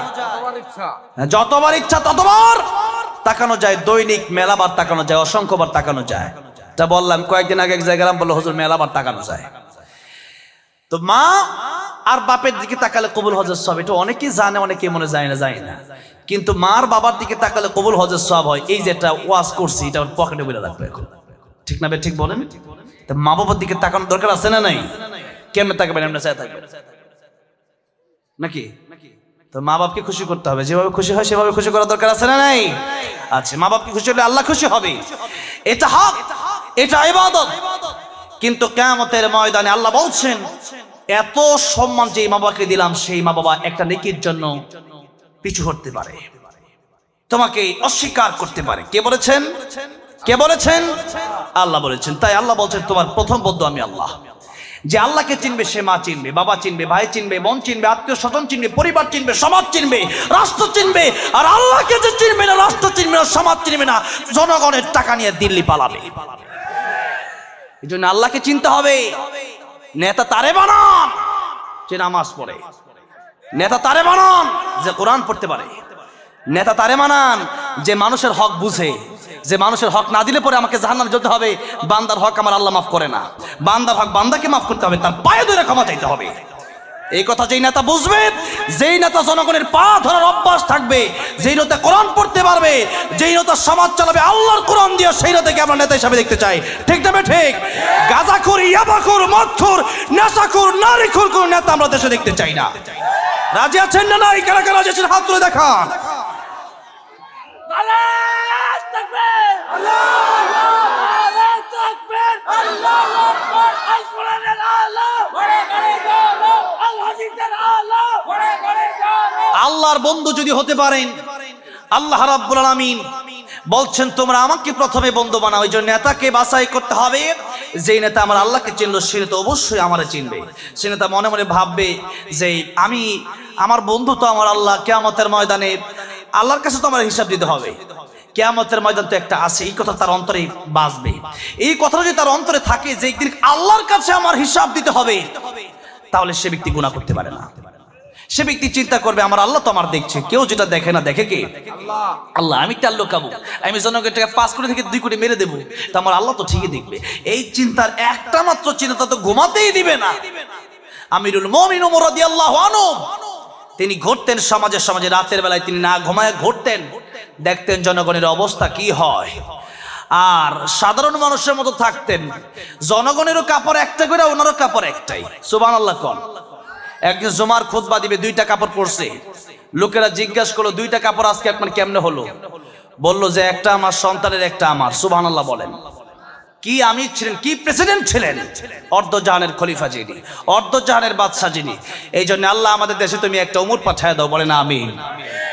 যতবার ইচ্ছা ততবার তাকানো যায়। দৈনিক মেলাবার তাকানো যায়, অসংখ্যবার তাকানো যায়। তা বললাম কয়েকদিন আগে এক জায়গায় বললো হুজুর মেলাবার তাকানো যায়। তো মা আর বাপের দিকে তাকালে কবুল হজের সব, এটা অনেকেই জানে, অনেকে মনে যায় না, যায় না। কিন্তু মার বাবার দিকে তাকালে কবুল হজের সব হয়। এই যেটা ওয়াজ করছি, এটা পকেটে বলে রাখবে এখন, ঠিক না? ঠিক বলেন। মা বাবার দিকে তাকানোর দরকার আছে না নাই? কেমনে তাকাবেন? এমনি চাই থাকবেন নাকি? তো মা বাপকে খুশি করতে হবে, যেভাবে খুশি হয় সেভাবে খুশি করার দরকার আছে না নাই? আচ্ছা, মা বাপকে খুশি হলে আল্লাহ খুশি হবে, এটা হক, এটা ইবাদত। কিন্তু কিয়ামতের ময়দানে আল্লাহ বলছেন, এত সম্মান যে মা বাবাকে দিলাম, সেই মা বাবা একটা নেকির জন্য পিছু হটতে পারে, তোমাকে অস্বীকার করতে পারে। কে বলেছেন? কে বলেছেন? আল্লাহ বলেছেন। তাই আল্লাহ বলছেন, তোমার প্রথম বন্ধু আমি আল্লাহ। যে আল্লাহকে চিনবে সে মা চিনবে, বাবা চিনবে, ভাই চিনবে, বোন চিনবে, আত্মীয় স্বজন চিনবে, পরিবার চিনবে, সমাজ চিনবে, রাষ্ট্র চিনবে। আর আল্লাহকে যে চিনবে না, রাষ্ট্র চিনবে না, সমাজ চিনবে না, জনগণের টাকা নিয়ে দিল্লি পালাবে। এই জন্য আল্লাহকে চিনতে হবে। নেতা তারে বানান যে নামাজ পড়ে, নেতা তারে বানান যে কোরআন পড়তে পারে, নেতা তারে বানান যে মানুষের হক বুঝে, যে মানুষের হক না দিলে পরে আমাকে জাহান্নামে যেতে হবে। বান্দার হক আমার আল্লাহ মাফ করে না, বান্দার হক বান্দাকে মাফ করতে হবে, তার পায়ে ধরে ক্ষমা চাইতে হবে। এই কথা যেই নেতা বুঝবে, যেই নেতা জনগণের পা ধরার অভ্যাস থাকবে, যেই নেতা কোরআন পড়তে পারবে, যেই নেতা সমাজ চালাবে আল্লাহর কোরআন দিয়ে, সেই নেতাকে আমরা নেতা হিসাবে দেখতে চাই। ঠিক না? ঠিক। গাঁজাখোর, ইয়াবাখোর, মদখোর, নেশাখোর, নারীখোর কোন নেতা আমরা দেশে দেখতে চাই না। রাজি আছেন না? নাই? কারা কারা রাজি আছেন হাত তুলে দেখান। আল্লাহর বন্ধু যদি হতে পারেন, আল্লাহ রাব্বুল আলামিন বলছেন তোমরা আমাকে প্রথমে বন্ধু বানাও। ওই জন্য নেতাকে বাছাই করতে হবে। যেই নেতা আমার আল্লাহকে চিনলো, সে নেতা অবশ্যই আমারে চিনবে। সে নেতা মনে মনে ভাববে যে আমি, আমার বন্ধু তো আমার আল্লাহ, কিয়ামতের ময়দানে আল্লাহর কাছে তো আমার হিসাব দিতে হবে, কিয়ামতের ময়দান তো একটা আছে। এই কথা তার অন্তরে বাজবে। এই কথা যদি তার অন্তরে থাকে যে একদিন আল্লাহর কাছে আমার হিসাব দিতে হবে, তাহলে সে ব্যক্তি গুনাহ করতে পারে না। সে ব্যক্তি চিন্তা করবে আমার আল্লাহ তো আমার দেখছে, কেউ যেটা দেখে না দেখে কে? আল্লাহ। আমি তেল লোকাবো, আমি জনগণের টাকা 5 কোটি থেকে 2 কোটি মেরে দেবো, তো আমার আল্লাহ তো ঠিকই দেখবে। এই চিন্তার একটা মাত্র চিন্তা তো ঘুমাতেই দিবে না। আমিরুল মুমিনিন ওমর রাদিয়াল্লাহু আনহু তিনি ঘুরতেন সমাজে সমাজে, রাতের বেলায় তিনি না ঘুমায় ঘুরতেন, দেখতেন জনগণের অবস্থা কি হয়। আর সাধারণ মানুষের মতো থাকতেন, জনগণেরও কাপড় একটা করে, ওনারও কাপড় একটাই। সুবহানাল্লাহ কোন। একদিন জুমার খুতবা দিবে, 2টা কাপড় পরছে। লোকেরা জিজ্ঞাসা করলো 2টা কাপড় আজকে আপনার কেমনে হলো? বলল যে একটা আমার সন্তানের, একটা আমার। সুবহানাল্লাহ বলেন। কি আমির ছিলেন, কি প্রেসিডেন্ট ছিলেন, অর্ধজাহানের খলিফা যিনি, অর্ধজাহানের বাদশা যিনি। এই জন্য আল্লাহ আমাদের দেশে তুমি একটা উমর পাঠায় দাও, বলেন আমিন।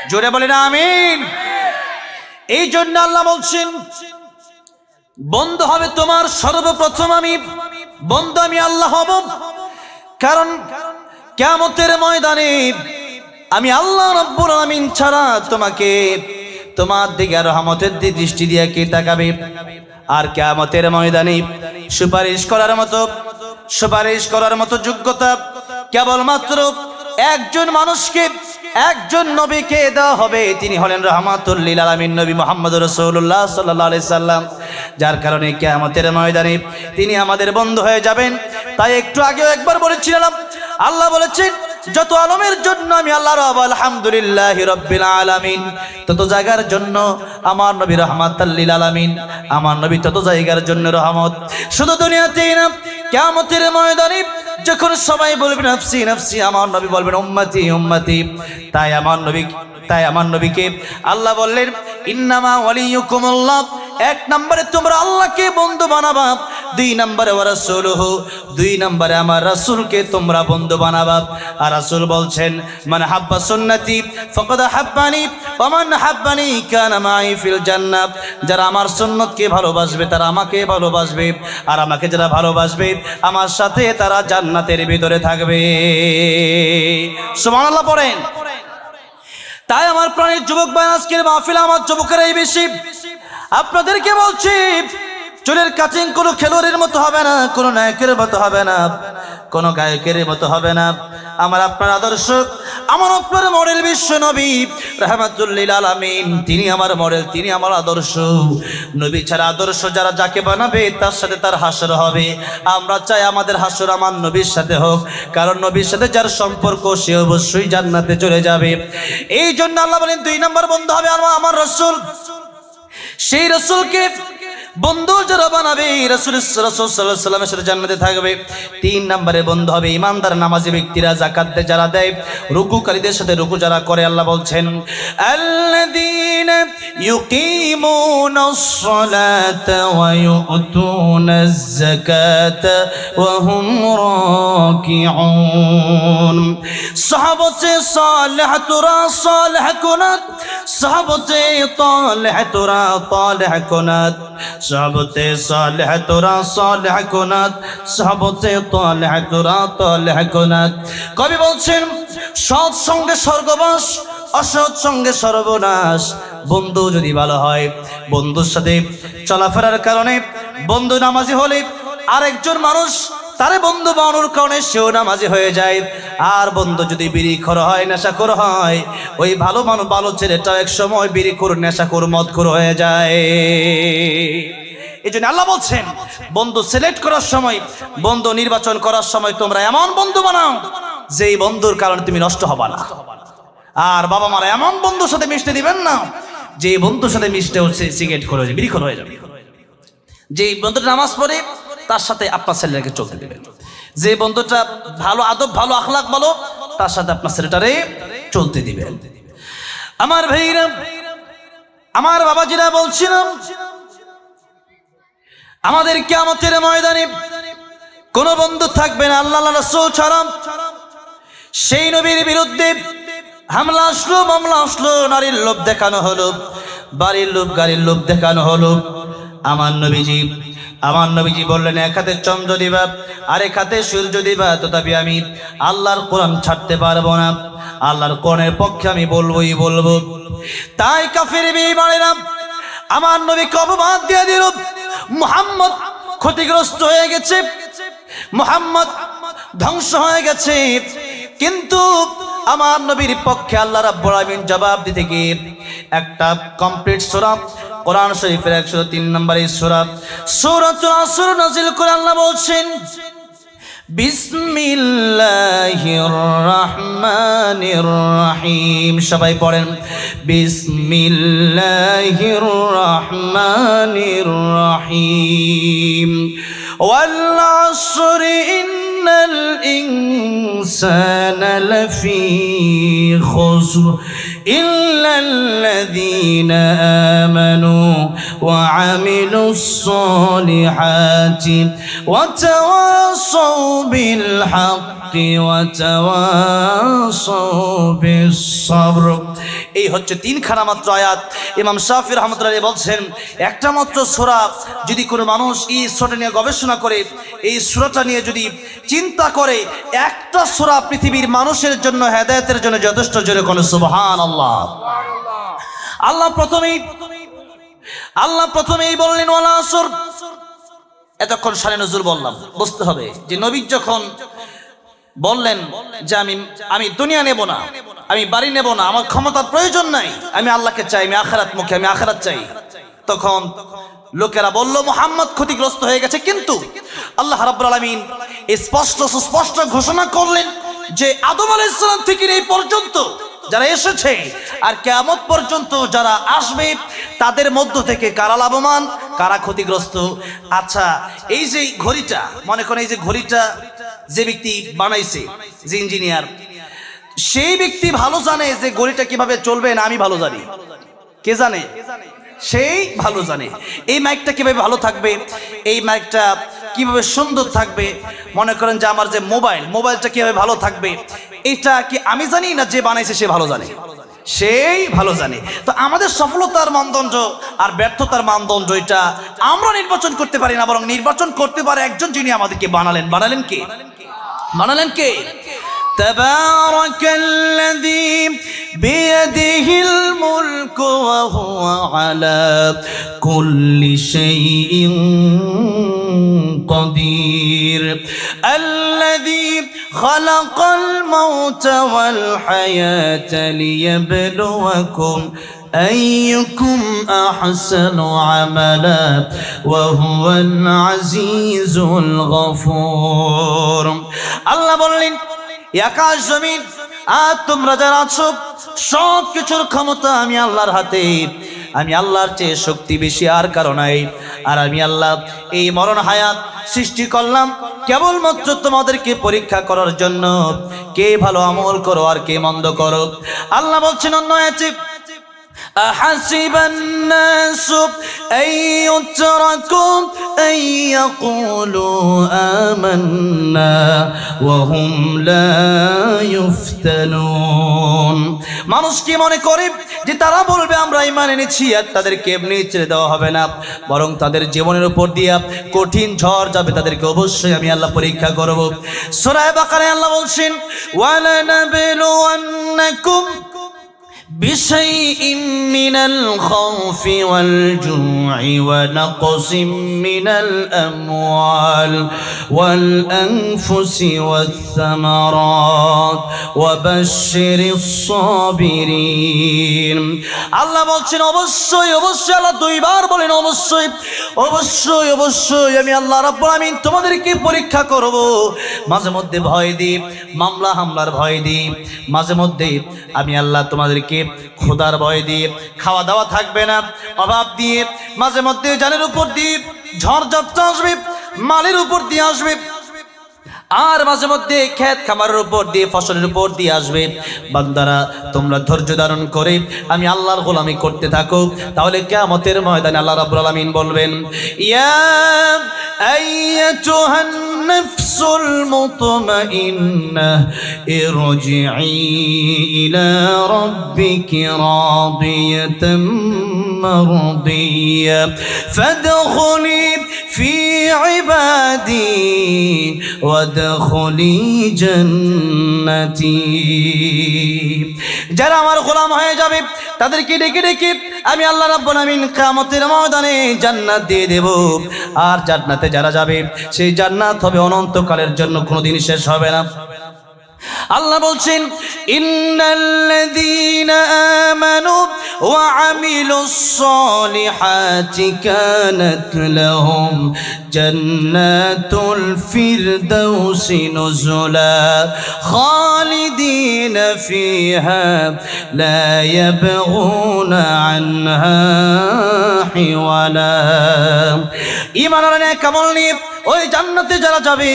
জোরে বলেন আমিন। এই জন্য আল্লাহ বলছেন বন্ধু হবে তোমার সর্বপ্রথম আমি, বন্ধু আমি আল্লাহ হব। কারণ কিয়ামতের ময়দানে আমি আল্লাহ রাব্বুল আমিন ছাড়া তোমাকে, তোমার দিকে রহমতের দৃষ্টি দিয়ে কে তাকাবে? আর কিয়ামতের ময়দানে সুপারিশ করার মতো যোগ্যতা কেবলমাত্র একজন মানুষকে, একজন নবীকে দেওয়া হবে। তিনি হলেন রাহমাতুল লিল আলামিন, নবী মুহাম্মদুর রাসূলুল্লাহ সাল্লাল্লাহু আলাইহি সাল্লাম। যার কারণে কিয়ামতের ময়দানে তিনি আমাদের বন্ধু হয়ে যাবেন। তাই একটু আগেও একবার বলেছিলাম, আল্লাহ বলেছেন যত আলমের জন্য আমি আল্লাহ রব আলহামদুলিল্লাহি রাব্বিল আলামিন, তত জায়গার জন্য আমার নবী রাহমাতুল লিল আলামিন, আমার নবী তত জায়গার জন্য রহমত। শুধু দুনিয়াতেই না, কিয়ামতের ময়দানে যখন সবাই বলবে নফসি নফসি, আমার নবী বলবেন উম্মতি উম্মতি। তাই আমার নবীকে আল্লাহ বললেন ইন্নামা ওয়ালিয়ুকুমুল্লাহ। 1 নম্বরে তোমরা আল্লাহকে বন্ধু বানাবা, 2 নম্বরে ওয়া রাসূলুহু, 2 নম্বরে আমার রাসূলকে তোমরা বন্ধু বানাবা। আর রাসূল বলছেন মান হাব্বা সুন্নতি ফাকাদ হাব্বানি ওয়া মান হাব্বানি কানা মাই ফিল জান্নাহ। যারা আমার সুন্নতকে ভালোবাসবে তারা আমাকে ভালোবাসবে, আর আমাকে যারা ভালোবাসবে আমার সাথে তারা জান্নাতের ভিতরে থাকবে। সুবহানাল্লাহ পড়েন। তাই আমার প্রাণের যুবক ভাই, আজকের মাহফিল আমার যুবকেরাই বেশি। আপনাদেরকে বলছি চুলের কাটিং কোনো খেলোয়াড়ের মতো হবে না, কোনো নায়কের মতো হবে না, কোনো গায়কের মতো হবে না। আমার আপনার আদর্শ, আমার আপনার মডেল বিশ্ব নবী রাহমাতুল লিল আলামিন, তিনি আমার মডেল, তিনি আমার আদর্শ। নবী ছাড়া আদর্শ যারা যাকে বানাবে তার সাথে তার হাসর হবে। আমরা চাই আমাদের হাসর আমার নবীর সাথে হোক, কারণ নবীর সাথে যার সম্পর্ক সে অবশ্যই জান্নাতে চলে যাবে। এই জন্য আল্লাহ বলেন 2 নম্বর বন্ধু হবে আমার রাসূল। সেই রাসূলকে বন্ধু যারা বানাবে, রাসূল সাল্লাল্লাহু আলাইহি ওয়াসাল্লামের সাথে জান্নাতে থাকবে। 3 নম্বরে বন্ধু হবে ইমানদার নামাজি ব্যক্তিরা, যাকাত যারা দেয়, রুকুকারীদের সাথে রুকু যারা করে। আল্লাহ বলছেন আল্লাযীনা ইউকিমুনাস সালাতা ওয়া ইউতুনাজ যাকাতা ওয়া হুম রাকিউন। সাহাবায়ে সালিহাতুরা সালিহাকুনাত, সাহাবায়ে তালিহাতুরা তালিহাকুনাত, সাহাবাতে সালিহাতুরা সালিহাকুনাত, সাহাবাতে তালিহাতুরা তালিহাকুনাত। কবি বলছেন সৎ সঙ্গে স্বর্গবাস, অসৎ সঙ্গে সর্বনাশ। বন্ধু যদি ভালো হয়, বন্ধুর সাথে চলাফেরার কারণে, বন্ধু নামাজি হলে আরেকজন মানুষ তারে বন্ধু বানানোর কারণে সেও নামাজি হয়ে যায়। আর বন্ধু যদি বিড়িখোর হয়, নেশাখোর হয়, ওই ভালো মানুষ, ভালো ছেলেটাও এক সময় বিড়িখোর, নেশাখোর, মদখোর হয়ে যায়। এই জন্য আল্লাহ বলছেন বন্ধু সিলেক্ট করার সময়, বন্ধু নির্বাচন করার সময় তোমরা এমন বন্ধু বানাও যেই বন্ধুর কারণে তুমি নষ্ট হবা না। আর বাবা মারা এমন বন্ধুর সাথে মিশতে দিবেন না যে বন্ধুর সাথে মিশতে হচ্ছে সিগারেট করে বিড়িখোর হয়ে যাবে। যে বন্ধুটা নামাজ পড়ে তার সাথে আপনার ছেলেটাকে চলতে দিবেন। যে বন্ধুটা ভালো আদব, ভালো আখলাক ভালো, তার সাথে আপনার ছেলেটারে চলতে দিবেন। আমার ভাইরা, আমার বাবাজিরা, বলছিলাম আমাদের কিয়ামতের ময়দানে কোন বন্ধু থাকবে না আল্লাহ রাসূল ছাড়া। সেই নবীর বিরুদ্ধে হামলা আসলো, মামলা আসলো, নারীর লোভ দেখানো হলো, বাড়ির লোভ, গাড়ির লোভ দেখানো হলো। আমার নবীজি বললেন এক হাতে চন্দ্র দিবা, আরেক হাতে সূর্য দিবা, তথাপি আমি আল্লাহর কোরআন ছাড়তে পারবো না। আল্লাহর কোরআনের পক্ষে আমি বলবোই বলবো। তাই কাফির বেঈমানেরা আমার নবীকে অপবাদ দিয়ে দিল। মুহাম্মদ ক্ষতিগ্রস্ত হয়ে গেছে, মুহাম্মদ ধ্বংস হয়ে গেছে। কিন্তু আমার নবীর পক্ষে আল্লাহ রাব্বুল আলামিন জবাব দিতে গিয়ে একটা কমপ্লিট সূরা কোরআন শরীফের 103 নম্বরের সূরাতুল আসর নাযিল করে আল্লাহ বলছেন বিসমিল্লাহির রহমানির রহিম। সবাই পড়েন বিসমিল্লাহির রহমানির রহিম। ওয়াল আসরি ইন্নাল ইনসানা লাফি খুসর ইল্লাল্লাযীনা আমানু ওয়া আমিলুস সালিহাতি ওয়া তাওয়াসাউ বিল হাক্কি ওয়া তাওয়াসাউ বিস সাবর। এই হচ্ছে তিনখানা মাত্র আয়াত। ইমাম শাফি রাহমাতুল্লাহি বলছেন একটা মাত্র সূরা যদি কোনো মানুষ এই সূরাটা নিয়ে গবেষণা করে, এই সূরাটা নিয়ে যদি চিন্তা করে, একটা সূরা পৃথিবীর মানুষের জন্য হেদায়েতের জন্য যথেষ্ট। জোরে কোন সুবহানাল্লাহ। আল্লাহ প্রথমেই বললেন ওয়াল আসর। এতক্ষণ শানে নজুল বললাম, বুঝতে হবে যে নবী যখন বললেন যে আমি দুনিয়া নেব না, আমি বাড়ি নেব না, আমার ক্ষমতার প্রয়োজন নাই, আমি আল্লাহকে চাই, আমি আখিরাত মুখী, আমি আখিরাত চাই, তখন লোকেরা বলল মুহাম্মদ ক্ষতিগ্রস্ত হয়ে গেছে। কিন্তু আল্লাহ রাব্বুল আলামিন সুস্পষ্ট ঘোষণা করলেন যে আদম আলাইহিস সালাম থেকে এই পর্যন্ত যারা এসেছে আর কিয়ামত পর্যন্ত যারা আসবে তাদের মধ্য থেকে কারা লাভবান, কারা ক্ষতিগ্রস্ত। আচ্ছা, এই যে ঘড়িটা, মনে করেন এই যে ঘড়িটা যে ব্যক্তি বানাইছে, যে ইঞ্জিনিয়ার, সেই ব্যক্তি ভালো জানে যে ঘড়িটা কিভাবে চলবে না আমি ভালো জানি? কে জানে? সেই ভালো জানে। এই মাইকটা কিভাবে ভালো থাকবে, এই মাইকটা কিভাবে সুন্দর থাকবে, মনে করেন যে আমার যে মোবাইলটা কিভাবে ভালো থাকবে, এটা কি আমি জানি না যে বানাইছে সে ভালো জানে? সেই ভালো জানে। তো আমাদের সফলতার মানদণ্ড আর ব্যর্থতার মানদণ্ড এটা আমরা নির্বাচন করতে পারি না, বরং নির্বাচন করতে পারে একজন যিনি আমাদেরকে বানালেন কে? তাবারাকাল্লাযী বিয়াদিহিল মুলকু ওয়া হুয়া আলা কুল্লি শাইইন قدير الذي خلق الموت والحياة ليبلوكم أيكم أحسن عملا وهو العزيز الغفور। الله বললেন আকাশ জমিন আর তোমরা যারা আছো সব কিছুর ক্ষমতা আমি আল্লাহর হাতে, আমি আল্লাহর চেয়ে শক্তি বেশি আর কারো নাই। আর আমি আল্লাহ এই মরণ হায়াত সৃষ্টি করলাম কেবলমাত্র তোমাদেরকে পরীক্ষা করার জন্য, কে ভালো আমল করো আর কে মন্দ করো। আল্লাহ বলছেন অন্য আয়াতে أحسب الناس أن يتركوا أن يقولوا آمنا وهم لا يفتنون। মানুষ কি মনে করে যে তারা বলবে আমরা ঈমান এনেছি আর তাদেরকে এমনি ছেড়ে দেওয়া হবে না, বরং তাদের জীবনের উপর দিয়ে কঠিন ঝড় যাবে, তাদেরকে অবশ্যই আমি আল্লাহ পরীক্ষা করব। সূরা বাকারায় আল্লাহ বলছেন ওয়ালানাবলুওয়ান্নাকুম بشيء من الخوف والجوع ونقص من الأموال والأنفس والثمرات وبشر الصابرين। আল্লাহ বলছেন অবশ্যই আল্লাহ দুইবার বলেন অবশ্যই আমি আল্লাহ রাব্বুল আমিন তোমাদেরকে পরীক্ষা করব। মাঝে মধ্যে ভয় দিই, মামলা হামলার ভয় দিই, মাঝে মধ্যে আমি আল্লাহ তোমাদেরকে খোদার ভয় দিয়ে, খাওয়া দাওয়া থাকবে না, অভাব দিয়ে, মাঝে মধ্যে জানের উপর দিয়ে ঝড় ঝাপটা আসবে, মালের উপর দিয়ে আসবে, আর মাঝে মধ্যে ক্ষেত খামারের উপর দিয়ে, ফসলের উপর দিয়ে আসবে। বান্দারা তোমরা ধৈর্য ধারণ করে আমি আল্লাহর গোলামি করতে থাকো, তাহলে কিয়ামতের ময়দানে আল্লাহ রাব্বুল আলামিন বলবেন ইয়া আইয়াতুহান নাফসুল মুতমাইন্নাহ ইরজিই ইলা রাব্বিকি রাদিয়াতাম মারদিয়া ফাদখুলি ফি ইবাদি ওয়াদখুলি জান্নাতি। যারা আমার গোলাম হয়ে যাবে তাদেরকে ডেকে ডেকে আমি আল্লাহ রাব্বুল আমিন কিয়ামতের ময়দানে জান্নাত দিয়ে দেব। আর জান্নাতে যারা যাবে সেই জান্নাত হবে অনন্তকালের জন্য, কোনোদিন শেষ হবে না। আল্লাহ বলছেন ইন্নাল্লাযীনা আমানু ওয়া আমিলুস সলিহাতি কানাত লাহুম জান্নাতুল ফিরদাউসি নুজুলা খালিদিনা ফিহা লা ইয়াবগুনা আনহা হিওয়ালা। ঈমান আর নেক আমল নিয়ে ওই জান্নাতে যারা যাবে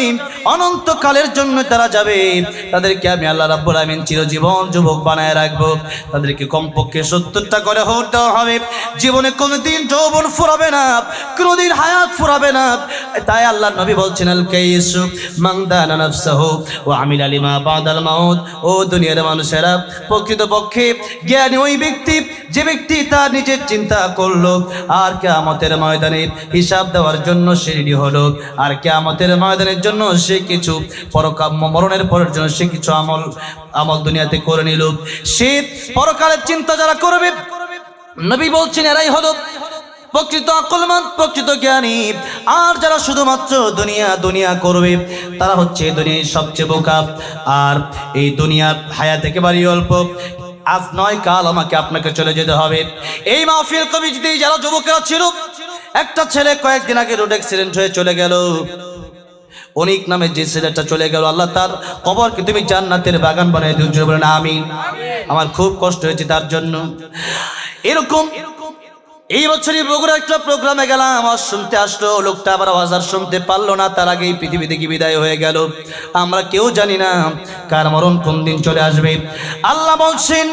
অনন্তকালের জন্য তারা যাবে, তাদেরকে আমি আল্লাহ রাব্বুল আমিন চিরজীবন যুবক বানায় রাখবো। তাদেরকে কমপক্ষে 70টা করে হওর দেওয়া হবে। জীবনে কোনোদিন যৌবন ফুরাবে না, কোনোদিন হায়াত ফুরাবে না। তাই আল্লাহ নবী বলছেন আল কাইসু মান দানা নাফসাহু ওয়া আমিলা লিমা বাদাল মাউত। ও দুনিয়ার মানুষেরা, প্রকৃতপক্ষে জ্ঞানী ওই ব্যক্তি যে ব্যক্তি তার নিজের চিন্তা করলো আর কিয়ামতের ময়দানে হিসাব দেওয়ার জন্য সে রেডি হলো, আর কিয়ামতের ময়দানের জন্য সে কিছু পরকাম্য মরণের পরের জন্য সে কিছু আমল দুনিয়াতে করে নিল। সে পরকালের চিন্তা যারা করবে, নবী বলছেন এরাই হলো প্রকৃত আকলমান, প্রকৃত জ্ঞানী। আর যারা শুধুমাত্র দুনিয়া দুনিয়া করবে তারা হচ্ছে দুনিয়ার সবচেয়ে বোকা। আর এই দুনিয়ার হায়াত একেবারেই অল্প, আজ নয় কাল আমাকে আপনাকে চলে যেতে হবে। এই মাহফিল কমিটিতে যারা যুবকেরা ছিল, একটা ছেলে কয়েকদিন আগে রোড অ্যাক্সিডেন্ট হয়ে চলে গেল। অনিক নামে যে ছেলেটা চলে গেল, আল্লাহ তার কবরকে তুমি জান্নাতের বাগান বানিয়ে দিও, বলেন আমিন। আমার খুব কষ্ট হয়েছে তার জন্য। এরকম এই বছরই বগুড়া একটা প্রোগ্রামে গেলাম, আওয়াজ শুনতে আসলো, লোকটা আবার আওয়াজ আর শুনতে পারলো না, তার আগেই পৃথিবী থেকে বিদায় হয়ে গেল। আমরা কেউ জানি না কার মরণ কোন দিন চলে আসবে। আল্লাহ বলছেন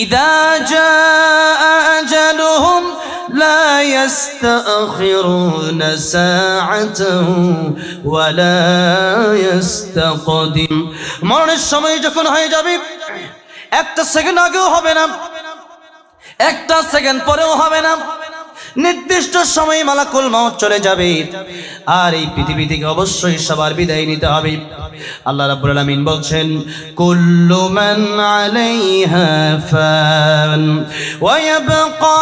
ইদা জাআ আজালুহুম লা ইস্তাখিরুনা সাআতান ওয়া লা ইস্তাকদিম। মরণের সময় যখন হয়ে যাবে, একটা সেকেন্ড আগেও হবে না, একটা সেকেন্ড পরেও হবে না। নির্দিষ্ট সময়ে মালাকুল মউত চলে যাবে, আর এই পৃথিবী থেকে অবশ্যই সবার বিদায় নিতে হবে। আল্লাহ রাব্বুল আলামিন বলছেন কুল্লু মান আলাইহা ফান ওয়া ইয়াবকা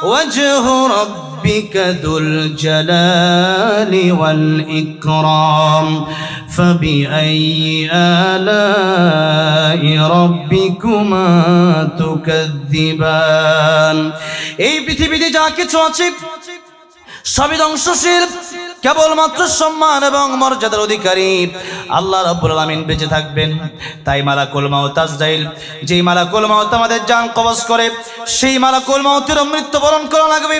ওয়াজহু রাব্বিকা যুল জালালি ওয়াল ইকরাম ফাবিআইয়ি আলাই রাব্বিকুমা তুকাযযিবান। এই পৃথিবীতে যা কিছু আছে সবই ধ্বংসশীল, কেবলমাত্র সম্মান এবং মর্যাদার অধিকারী আল্লাহ রাব্বুল আলামিন বেঁচে থাকবেন। তাই মালাকুল মউত আজরাইল, যেই মালাকুল মউত আমাদের জান কবজ করে, সেই মালাকুল মউতের মৃত্যুবরণ করা লাগবে।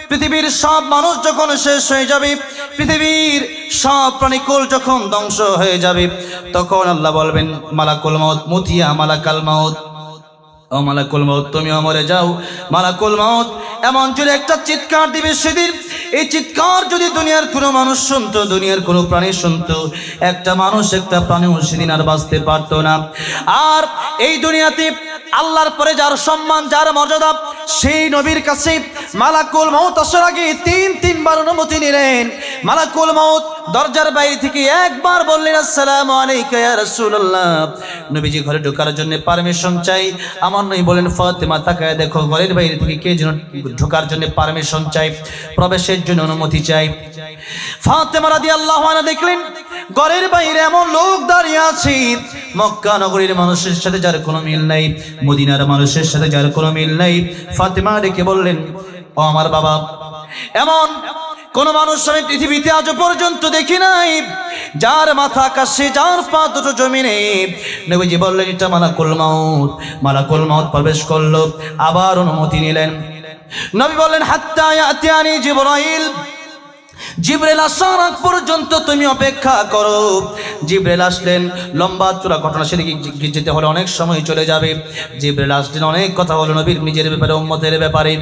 পৃথিবীর সব মানুষ যখন শেষ হয়ে যাবে, পৃথিবীর সব প্রাণীকুল যখন ধ্বংস হয়ে যাবে, তখন আল্লাহ বলবেন মালাকুল মউত মুতিয়া মালাকাল মউত, ও মালাকুল মউত তুমি মরে যাও। মালাকুল মউত এমন জোরে একটা চিৎকার দিবে সেদিন, এই চিৎকার যদি দুনিয়ার কোনো মানুষ শুনতো, দুনিয়ার কোনো প্রাণী শুনতো, একটা মানুষ একটা প্রাণীও সেদিন আর বাঁচতে পারতো না। আর এই দুনিয়াতে আল্লাহর পরে যার সম্মান যার মর্যাদা, সেই নবীর কাছে মালাকুল মউত আসার আগে তিনবার অনুমতি নিলেন। মালাকুল মউত দরজার বাইরে থেকে একবার বললেন আসসালামু আলাইকা ইয়া রাসূলুল্লাহ। নবীজি ঘরে ঢোকার জন্য পারমিশন চাই। আমার নবী বলেন ফাতেমা তাকায় দেখো ঘরের বাইরে থেকে কে যেন ঢোকার জন্য পারমিশন চাই, প্রবেশের জন্য অনুমতি চাই। ফাতেমা রাদিয়াল্লাহু আনহা দেখলেন ঘরের বাইরে এমন লোক দাঁড়িয়ে আছে, মক্কা নগরীর মানুষের সাথে যার কোনো মিল নাই, মদিনার মানুষের সাথে যার কোনো মিল নাই। ফাতেমা ডেকে বললেন ও আমার বাবা, এমন কোন মানুষ আমি পৃথিবীতে আজ পর্যন্ত দেখি নাই যার মাথা আকাশে যার পা দুটো জমিনে। নবীজি বললেন এটা মালাকুল মউত। মালাকুল মউত প্রবেশ করলো, আবার অনুমতি নিলেন। নবী বললেন হাত্তা ইয়াতিয়ানি জিবরাইল, জিবরাইল আসার আগ পর্যন্ত তুমি অপেক্ষা করো। জিবরাইল আসলেন, লম্বা চূড়া ঘটনা, সেদিকে যেতে হলে অনেক সময় চলে যাবে। জিবরাইল আসলেন, অনেক কথা হলো নবীর নিজের ব্যাপারে, উম্মতের ব্যাপারে।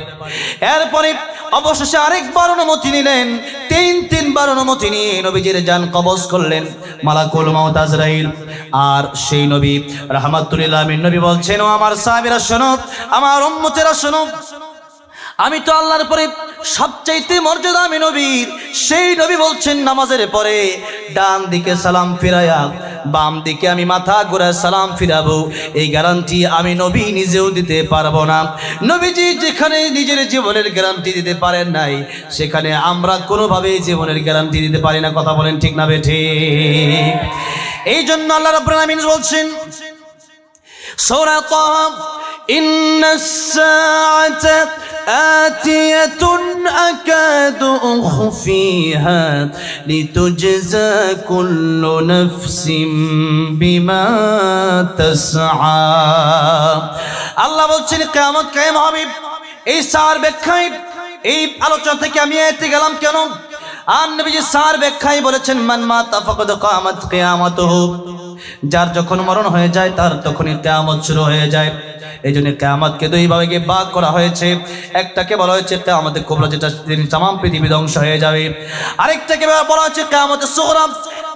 এরপরে অবশেষে আরেকবার অনুমতি নিলেন, তিনবার অনুমতি নিয়ে নবীজির জান কবজ করলেন মালাকুল মউত আজরাইল। আর সেই নবী রাহমাতুল লিল আলামিন নবী বলছেন ও আমার সাহাবীরা শোনো, আমার উম্মতেরা শোনো, আমি তো আল্লাহর পরে সবচাইতে মর্যাদা আমি নবীর। সেই নবী বলছেন নামাজের পরে ডান দিকে সালাম ফিরায়া বাম দিকে আমি মাথা ঘুরায় সালাম ফিরাবো, এই গ্যারান্টি আমি নবী নিজেও দিতে পারবো না। নবীজি যেখানে নিজের জীবনের গ্যারান্টি দিতে পারেন নাই, সেখানে আমরা কোনোভাবেই জীবনের গ্যারান্টি দিতে পারি না। কথা বলেন ঠিক না বেঠিক? এই জন্য আল্লাহ রাব্বুল আলামিন বলছেন সূরা তাহা ইন্নাস সাআতা আতিয়াতুন আকাদু উখফিহা লিতুজজা কুল্লু নাফসিন বিমা তাসআ। আল্লাহ বলছেন কিয়ামত কায়েম হবে। এই সার ব্যাখ্যায় এই আলোচনা থেকে আমি এতে গেলাম কেন? আর নবীজি সার ব্যাখ্যায় বলেছেন মান মাতা ফাকাদ কামাত কিয়ামাতুহু, যার যখন মরণ হয়ে যায় তার তখনই কিয়ামত শুরু হয়ে যায়। এই জন্য কিয়ামতকে দুই ভাগে ভাগ করা হয়েছে। একটাকে বলা হয়েছে কিয়ামতে কুবরা, যেটা দিন तमाम পৃথিবী ধ্বংস হয়ে যাবে। আরেকটাকে বলা হয়েছে কিয়ামতে সুগরা,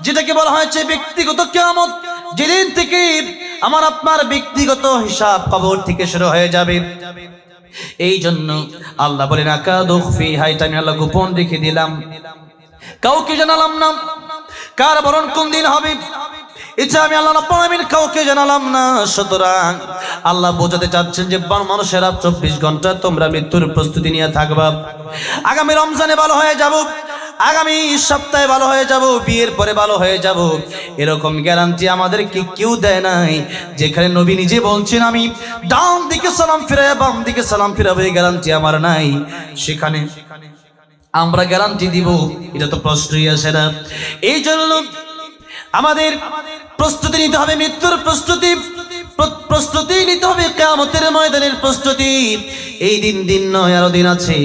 যেটাকে বলা হয়েছে ব্যক্তিগত কিয়ামত, যেদিন থেকে আমার আপনার ব্যক্তিগত হিসাব কবর থেকে শুরু হয়ে যাবে। এই জন্য আল্লাহ বলেন আকাদু ফিহা, এটা আমি আল্লাহ গোপন রেখে দিলাম, কাউকে জানালাম না। কার মরণ কোন দিন হবে এটা আমি আল্লাহ রাব্বুল আলামিন কাউকে জানালাম না। সুতরাং আল্লাহ বোঝাতে চাচ্ছেন যে মানুষেরা 24 ঘন্টা তোমরা মৃত্যুর প্রস্তুতি নিয়ে থাকবা। আগামী রমজানে ভালো হয়ে যাব, আগামী সপ্তাহে ভালো হয়ে যাব, বিয়ের পরে ভালো হয়ে যাব, এরকম গ্যারান্টি আমাদেরকে কেউ দেয় নাই। যেখানে নবী নিজে বলছেন আমি ডান দিকে সালাম ফিরাবো, বাম দিকে সালাম ফিরাবো, এই গ্যারান্টি আমার নাই। সেখানে আমরা গ্যারান্টি দিব, এটা তো প্রশ্নই আসে না। এই জন্য আমাদের প্রস্তুতি নিতে হবে, মৃত্যুর প্রস্তুতি নিতে হবে, কিয়ামতের ময়দানের প্রস্তুতি। এই দিন নয়, আরো দিন আছে।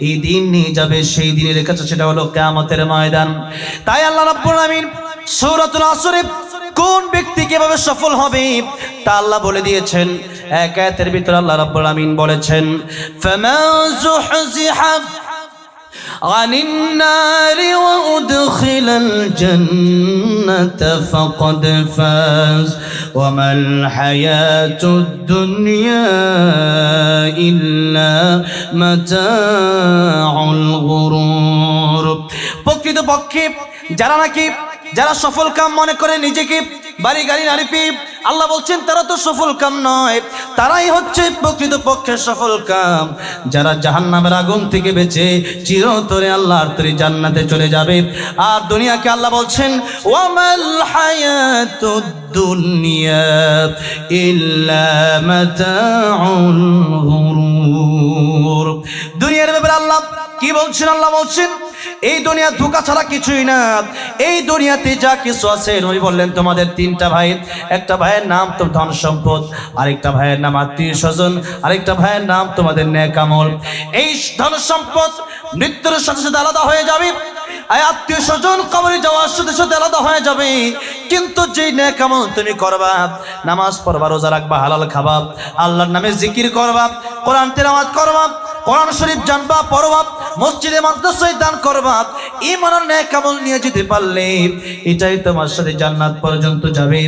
এই দিন নিয়ে যাবে, সেই দিনের কাছে সেটা হলো কিয়ামতের ময়দান। তাই আল্লাহ রাব্বুল আলামিন সূরাতুল আসরে কোন ব্যক্তি কিভাবে সফল হবে তা আল্লাহ বলে দিয়েছেন। এক আয়াতের ভিতরে আল্লাহ রাব্বুল আলামিন বলেছেন ফামান যুহজিহা عن النار وأدخل الجنة فقد فاز وما الحياة الدنيا إلا متاع الغرور। প্রকৃতপক্ষে যারা সফল কাম মনে করে নিজেকে বাড়ি গাড়ি নারী পেয়ে, আল্লাহ বলছেন তারা তো সফল কাম নয়, তারাই হচ্ছে প্রকৃতপক্ষে সফল কাম, যারা জাহান্নামের আগুন থেকে বেঁচে চিরতরে আল্লাহর তরি জান্নাতে চলে যাবে। আর দুনিয়াকে আল্লাহ বলছেন ওয়ামাল হায়াতুদ দুনিয়া ইল্লা মাতাউল গুরুর। দুনিয়ার ব্যাপারে আল্লাহ কি বলছেন? আল্লাহ বলছেন এই দুনিয়া ধোঁকা ছাড়া কিছুই না। এই দুনিয়াতে যা কিছু আছে, নবী বললেন তোমাদের 3টা ভাই, একটা ভাইয়ের নাম তো ধন সম্পদ, আরেকটা ভাইয়ের নাম আত্মীয় স্বজন, আরেকটা ভাইয়ের নাম তোমাদের নেক আমল। এই ধন সম্পদ মৃত্যুর সাথে সাথে আলাদা হয়ে যাবে, আত্মীয় স্বজন কবরে যাওয়ার সাথে সাথে আলাদা হয়ে যাবে। কিন্তু যে নেক আমল তুমি করবা, নামাজ পড়বা, রোজা রাখবা, হালাল খাবা, আল্লাহর নামে জিকির করবা, কোরআন তেলাওয়াত করবা, কোরআন শরীফ জানবা, পড়বা, মসজিদে মাদ্রাসায় দান করবা, ঈমানের নেক আমল নিয়ে যেতে পারলে এটাই তোমার সাথে জান্নাত পর্যন্ত যাবে।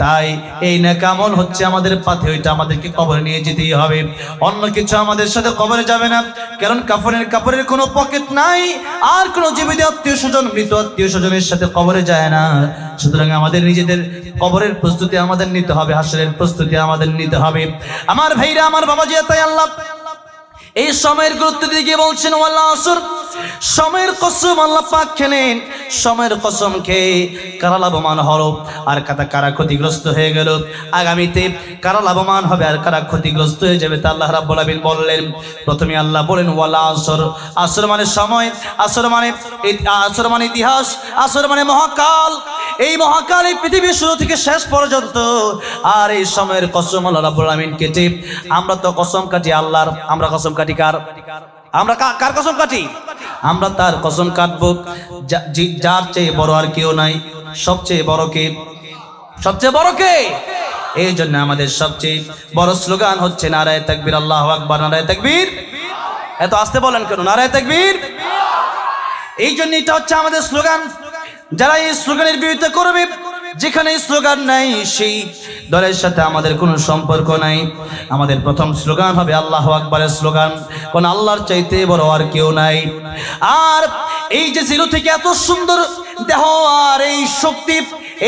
তাই এই নেক আমল হচ্ছে আমাদের পাথে, ওইটা আমাদেরকে কবরে নিয়ে যেতেই হবে, অন্য কিছু আমাদের সাথে কবরে যাবে না। কারণ কাপড়ের কোনো পকেট নাই, আর কোনো জীবিত আত্মীয় স্বজন মৃত আত্মীয় স্বজনের সাথে কবরে যায় না। সুতরাং আমাদের নিজেদের কবরের প্রস্তুতি আমাদের নিতে হবে, হাসরের প্রস্তুতি আমাদের নিতে হবে। আমার ভাইরা, আমার বাবাজি, তাই আল্লাহ এই সময়ের গুরুত্ব দিয়ে গিয়ে বলছেন ওয়াল আসর, সময়ের কসম আল্লাহ পাক খেলেন। সময়ের কসম খেয়ে কারা লাভবান হলো আর কারা ক্ষতিগ্রস্ত হয়ে গেল, আগামীতে কারা লাভবান হবে আর কারা ক্ষতিগ্রস্ত হয়ে যাবে তা আল্লাহ রাব্বুল আলামিন বললেন। প্রথমে আল্লাহ বলেন ওয়াল আসর, আসর মানে সময়, আসর মানে ইতিহাস, আসর মানে মহাকাল। এই মহাকাল এই পৃথিবীর শুরু থেকে শেষ পর্যন্ত। আর এই সময়ের কসম আল্লাহ রাব্বুল আলামিন কেটে, আমরা তো কসম কাটি আল্লাহর, আমরা কসম কাটি কার? আমরা কার কসম কাটি? আমরা তার কসম কাটবো যার চেয়ে বড় আর কেউ নাই। সবচেয়ে বড় কে? সবচেয়ে বড় কে? এই জন্য আমাদের সবচেয়ে বড় স্লোগান হচ্ছে নারায়ে তাকবীর, আল্লাহু আকবার, নারায়ে তাকবীর। এত আস্তে বলেন কেন? নারায়ে তাকবীর। এই জন্য এটা হচ্ছে আমাদের স্লোগান। যারা এই স্লোগানের বিরোধিতা করবে, যেখানে স্লোগান নাই সেই দলের সাথে আমাদের কোনো সম্পর্ক নাই। আমাদের প্রথম স্লোগান হবে আল্লাহু আকবারের স্লোগান, কোন আল্লাহর চাইতে বড় আর কেউ নাই। আর এই যে জিরো থেকে এত সুন্দর দেহ আর এই শক্তি,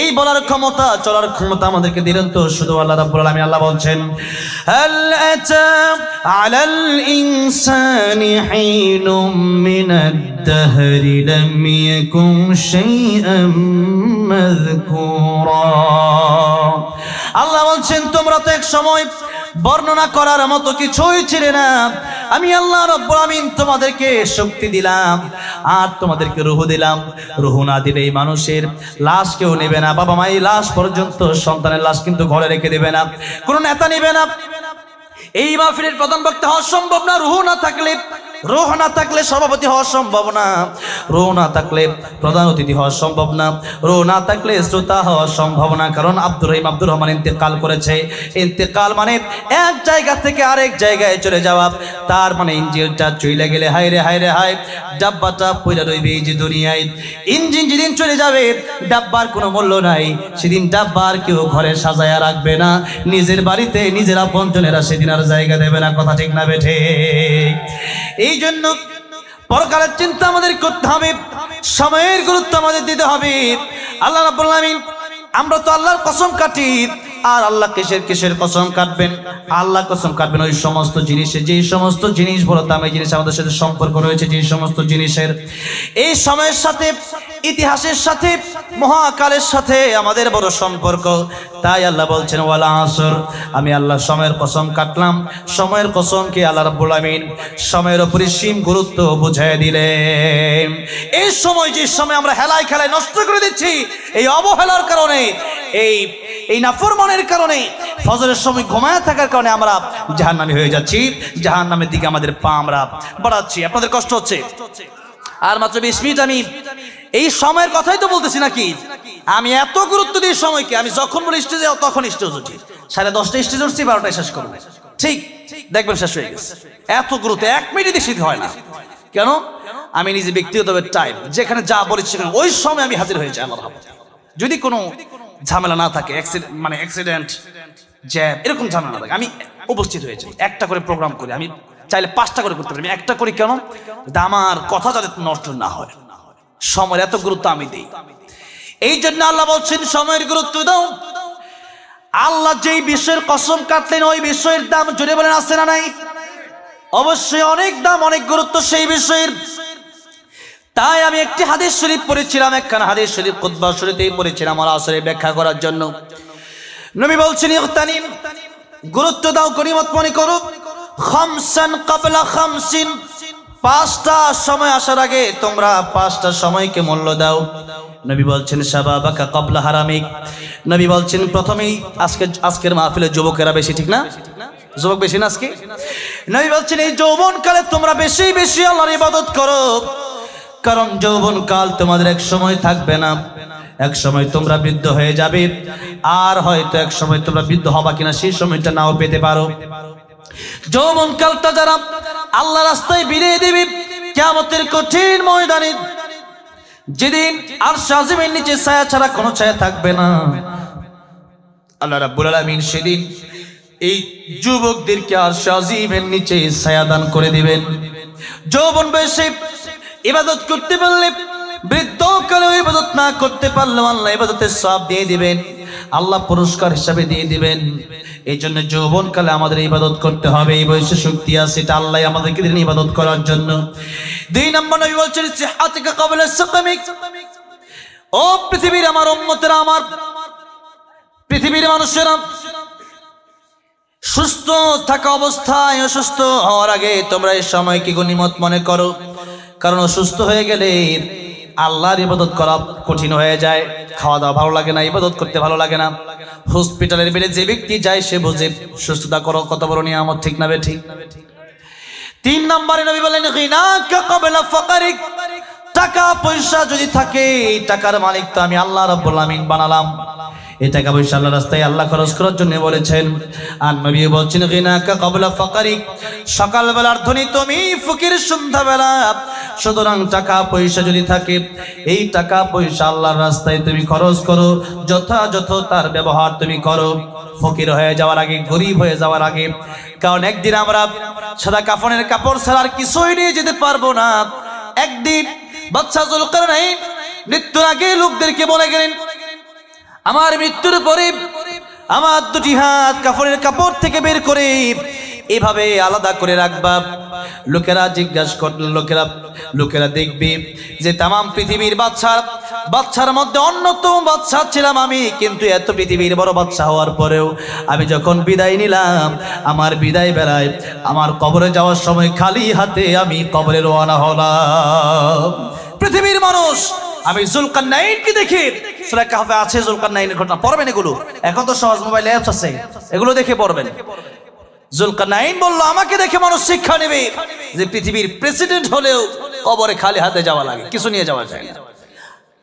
এই বলার ক্ষমতা, চলার ক্ষমতা আমাদেরকে দিলেন তো শুধু আল্লাহ রাব্বুল আলামিন। আল্লাহ বলছেন হাল আতা আলাল ইনসানি হিনুম মিনাদ দাহরি লাম ইয়াকুন শাইআম মাযকুরা। আল্লাহ বলছেন তোমরা তো এক সময় বর্ণনা করার মতো কিছুই ছিলে না, আমি আল্লাহ রাব্বুল আমিন তোমাদেরকে শক্তি দিলাম আর তোমাদেরকে রূহ দিলাম। রূহ না দিলে এই মানুষের লাশ কেউ নেবে না, বাবা মায়ের লাশ পর্যন্ত সন্তানের লাশ কিন্তু ঘরে রেখে দেবে না, কোনো নেতা নেবে না। এই মাহফিলের প্রধান বক্তা হওয়া সম্ভব না রূহ না থাকলে, রূহ না থাকলে সভাপতি হওয়া সম্ভব না, রূহ না থাকলে প্রধান অতিথি হওয়া সম্ভব না, রূহ না থাকলে শ্রোতা হওয়া সম্ভব না। কারণ আব্দুর রহমান ইন্তেকাল করেছে। ইন্তেকাল মানে এক জায়গা থেকে আরেক জায়গায় চলে যাওয়া, তার মানে ইঞ্জিনটা চলে গেলে হায় রে হায় রে হায়, ডাব্বাটা পয়লা রইবে এই যে দুনিয়ায়। ইঞ্জিন যেদিন চলে যাবে ডাব্বার কোনো মূল্য নাই, সেদিন ডাব্বার কেউ ঘরে সাজায়া রাখবে না, নিজের বাড়িতে নিজের আপনজনেরা সেদিন আর জায়গা দেবে না। কথা ঠিক না বেঠে? এই জন্য পরকালের চিন্তা আমাদের করতে হবে, সময়ের গুরুত্ব আমাদের দিতে হবে। আল্লাহ রাব্বুল আমিন, আমরা তো আল্লাহর কসম কাটি, আর আল্লাহ কিসের কসম কাটবেন? আল্লাহ কসম কাটবেন ওই সমস্ত জিনিসের, যে সমস্ত জিনিস বড় দামি জিনিস আমাদের সাথে সম্পর্ক রয়েছে, যে সমস্ত জিনিসের এই সময়ের সাথে, ইতিহাসের সাথে, মহাকালের সাথে আমাদের বড় সম্পর্ক। তাই আল্লাহ বলছেন ওয়ালা আসর, আমি আল্লাহ সময়ের কসম কাটলাম। সময়ের কসমকে আল্লাহ রাব্বুল আমিন সময়ের অপরিসীম গুরুত্ব বুঝিয়ে দিলেন। এই সময়, যে সময় আমরা হেলায় খেলায় নষ্ট করে দিচ্ছি, এই অবহেলার কারণে, এই নাফরমানের কারণে, ফজরের সময় ঘুমায় থাকার কারণে আমরা জাহান্নামী হয়ে যাচ্ছি, জাহান্নামের দিকে আমাদের পা আমরা বাড়াচ্ছি। আপনাদের কষ্ট হচ্ছে? আর মাত্র 20 মিনিট আমি এই সময়ের কথাই তো বলতেছি নাকি? আমি এত গুরুত্ব দিই সময়কে, আমি যখন বলি স্টেজে তখন স্টেজ উঠি, 10:30 স্টেজ উঠছি, 12টায় শেষ করবো, ঠিক দেখবেন শেষ হয়ে গেছে। এত গুরুত্ব 1 মিনিট বেশি হয় না। কেন? আমি নিজে ব্যক্তিগতভাবে টাইম যেখানে যা বলি সেখানে ওই সময় আমি হাজির হয়ে যাই আল্লাহর রহমতে। যদি কোনো ঝামেলা না থাকে, অ্যাক্সিডেন্ট জ্যাম এরকম ঝামেলা না থাকে, আমি উপস্থিত হয়ে যাই। একটা করে প্রোগ্রাম করি, আমি চাইলে 5টা করে করতে পারি, আমি একটা করি। কেন? আমার কথা যাতে নষ্ট না হয়, সময়ের এত গুরুত্ব আমি দিই। এই জন্য আল্লাহ বলছেন সময়ের গুরুত্ব দাও। আল্লাহ যেই বিষয়ের কসম কাটলেন ওই বিষয়ের দাম জোরে বলেন আছে না নাই? অবশ্যই অনেক দাম, অনেক গুরুত্ব সেই বিষয়ের। তাই আমি একটি হাদিস শরীফ পড়েছিলাম, একখানা হাদিস শরীফ খুতবা শরীফেই পড়েছিলাম আমার আসরে ব্যাখ্যা করার জন্য। নবী বলছেন ইগতানিম, গুরুত্ব দাও, গনিমত মনে করো, খামসান ক্বাবলা খামসিন, 5টা সময় আসার আগে তোমরা 5টা সময়কে মূল্য দাও। নবী বলছেন শাবাবাকা ক্বাবলা হারামিক। নবী বলছেন প্রথমেই, আজকের মাহফিলে যুবকেরা বেশি, ঠিক না? যুবক বেশি না আজকে? নবী বলছেন এই যৌবনকালে তোমরা বেশি বেশি আল্লাহর ইবাদত করো, কারণ যৌবনকাল তোমাদের এক সময় থাকবে না, এক সময় তোমরা বৃদ্ধ হয়ে যাবে, আর হয়তো এক সময় তোমরা বৃদ্ধ হবা কিনা সেই সময়টা নাও পেতে পারো। যৌবনকালটা যারা আল্লাহ রাস্তায় বিলিয়ে দিবে কিয়ামতের কঠিন ময়দানে, যেদিন আরশ আজিমের নিচে ছায়া ছাড়া কোনো ছায়া থাকবে না, আল্লাহ রাব্বুল আলামিন সেদিন এই যুবকদেরকে আরশ আজিমের নিচে ছায়া দান করে দিবেন। যৌবন বয়সে ইবাদত করতে পারলে, বৃদ্ধকালে ইবাদত না করতে পারলে আল্লাহ ইবাদতের সওয়াব দিয়ে দিবেন, আল্লাহ পুরস্কার হিসাবে দিয়ে দিবেন। এই জন্য যৌবনকালে আমাদের ইবাদত করতে হবে। এই বয়সে শক্তি আছে, এটা আল্লাহ আমাদেরকে দিলেন ইবাদত করার জন্য। 2 নম্বর নবী বলছেন সিহাতিকা ক্বাবলা সাকামিক। ও পৃথিবীর আমার উম্মতেরা, আমার পৃথিবীর মানুষেরা, সুস্থ থাকা অবস্থায় অসুস্থ হওয়ার আগে তোমরা এই সময়কে গনিমত মনে করো, কারণ অসুস্থ হয়ে গেলে আল্লাহর ইবাদত করা কঠিন হয়ে যায়, খাওয়া দাওয়া ভালো লাগে না, ইবাদত করতে ভালো লাগে না। হসপিটালের বেডে যে ব্যক্তি যায় সে বোঝে সুস্থতা করো কত বড় নিয়ামত, ঠিক না বেঠি? 3 নম্বরে নবী বলেন গিনাকা ক্বাবলা ফাকরিক, টাকা পয়সা যদি থাকে, এই টাকার মালিক তো আমি আল্লাহ রাব্বুল আমিন বানালাম। এই টাকা পয়সা আল্লাহর রাস্তায় আল্লাহ খরচ করার জন্য বলেছেন। আর নবী বলছেন গিনাকা ক্বাবলা ফাকরিক, সকালবেলার ধনী তুমি, ফকির সন্ধ্যাবেলা। সুতরাং টাকা পয়সা যদি থাকে, এই টাকা পয়সা আল্লাহর রাস্তায় তুমি খরচ করো, যথাযথ তার ব্যবহার তুমি করো, ফকির হয়ে যাওয়ার আগে, গরিব হয়ে যাওয়ার আগে। কারণ একদিন আমরা সাদা কাফনের কাপড় ছাড়া আর কিছুই নিয়ে যেতে পারবো না। একদিন বাদশা যুলকারনাইন মৃত্যুর আগে লোকদেরকে বলে গেলেন, আমার মৃত্যুর পরে আমার 2টি হাত কাফনের কাপড় থেকে বের করে এইভাবে আলাদা করে রাখবা। লোকেরা জিজ্ঞাসা করল, লোকেরা দেখবে যে তামাম পৃথিবীর বাচ্চার মধ্যে অন্যতম বাচ্চা ছিলাম আমি, কিন্তু এত পৃথিবীর বড় বাচ্চা হওয়ার পরেও আমি যখন বিদায় নিলাম, আমার বিদায় বেলায় আমার কবরে যাওয়ার সময় খালি হাতে আমি কবরে রওনা হলাম। পৃথিবীর মানুষ আমি জুলকারনাইনকে দেখে, সূরা কাহফে আছে জুলকারনাইনের ঘটনা, পড়বেন এগুলো, এখন তো সহজ মোবাইলে অ্যাপস আছে, এগুলো দেখে পড়বেন। জুলকারনাইন বলল আমাকে দেখে মানুষ শিক্ষা নেবে যে পৃথিবীর প্রেসিডেন্ট হলেও কবরে খালি হাতে যাওয়া লাগে, কিছু নিয়ে যাওয়া যায় না।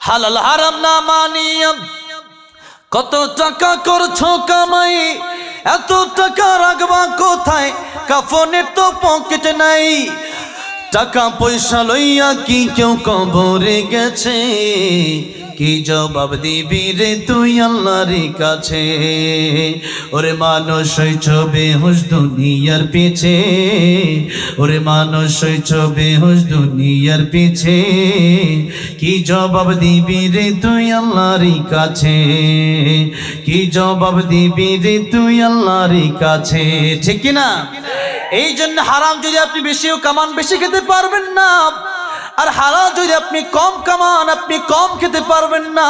হালাল হারাম না মানিয়া কত টাকা করছো কামাই, এত টাকা রাখবা কোথায়, কাফনের তো পকেট নাই। টাকা পয়সা লইয়া কি কেউ কবরে গেছে, কি জবাব দিবি রে তুই আল্লাহর কাছে। ওরে মানুষ হইছ বেহুশ দুনিয়ার পিছে, ওরে মানুষ হইছ বেহুশ দুনিয়ার পিছে, কি জবাব দিবি রে তুই আল্লাহর কাছে, কি জবাব দিবি রে তুই আল্লাহর কাছে। ঠিক কি না? এই জন্য হারাম যদি আপনি বেশিও কামান বেশি খেতে পারবেন না, আর হালাল যদি আপনি কম কামান আপনি কম খেতে পারবেন না।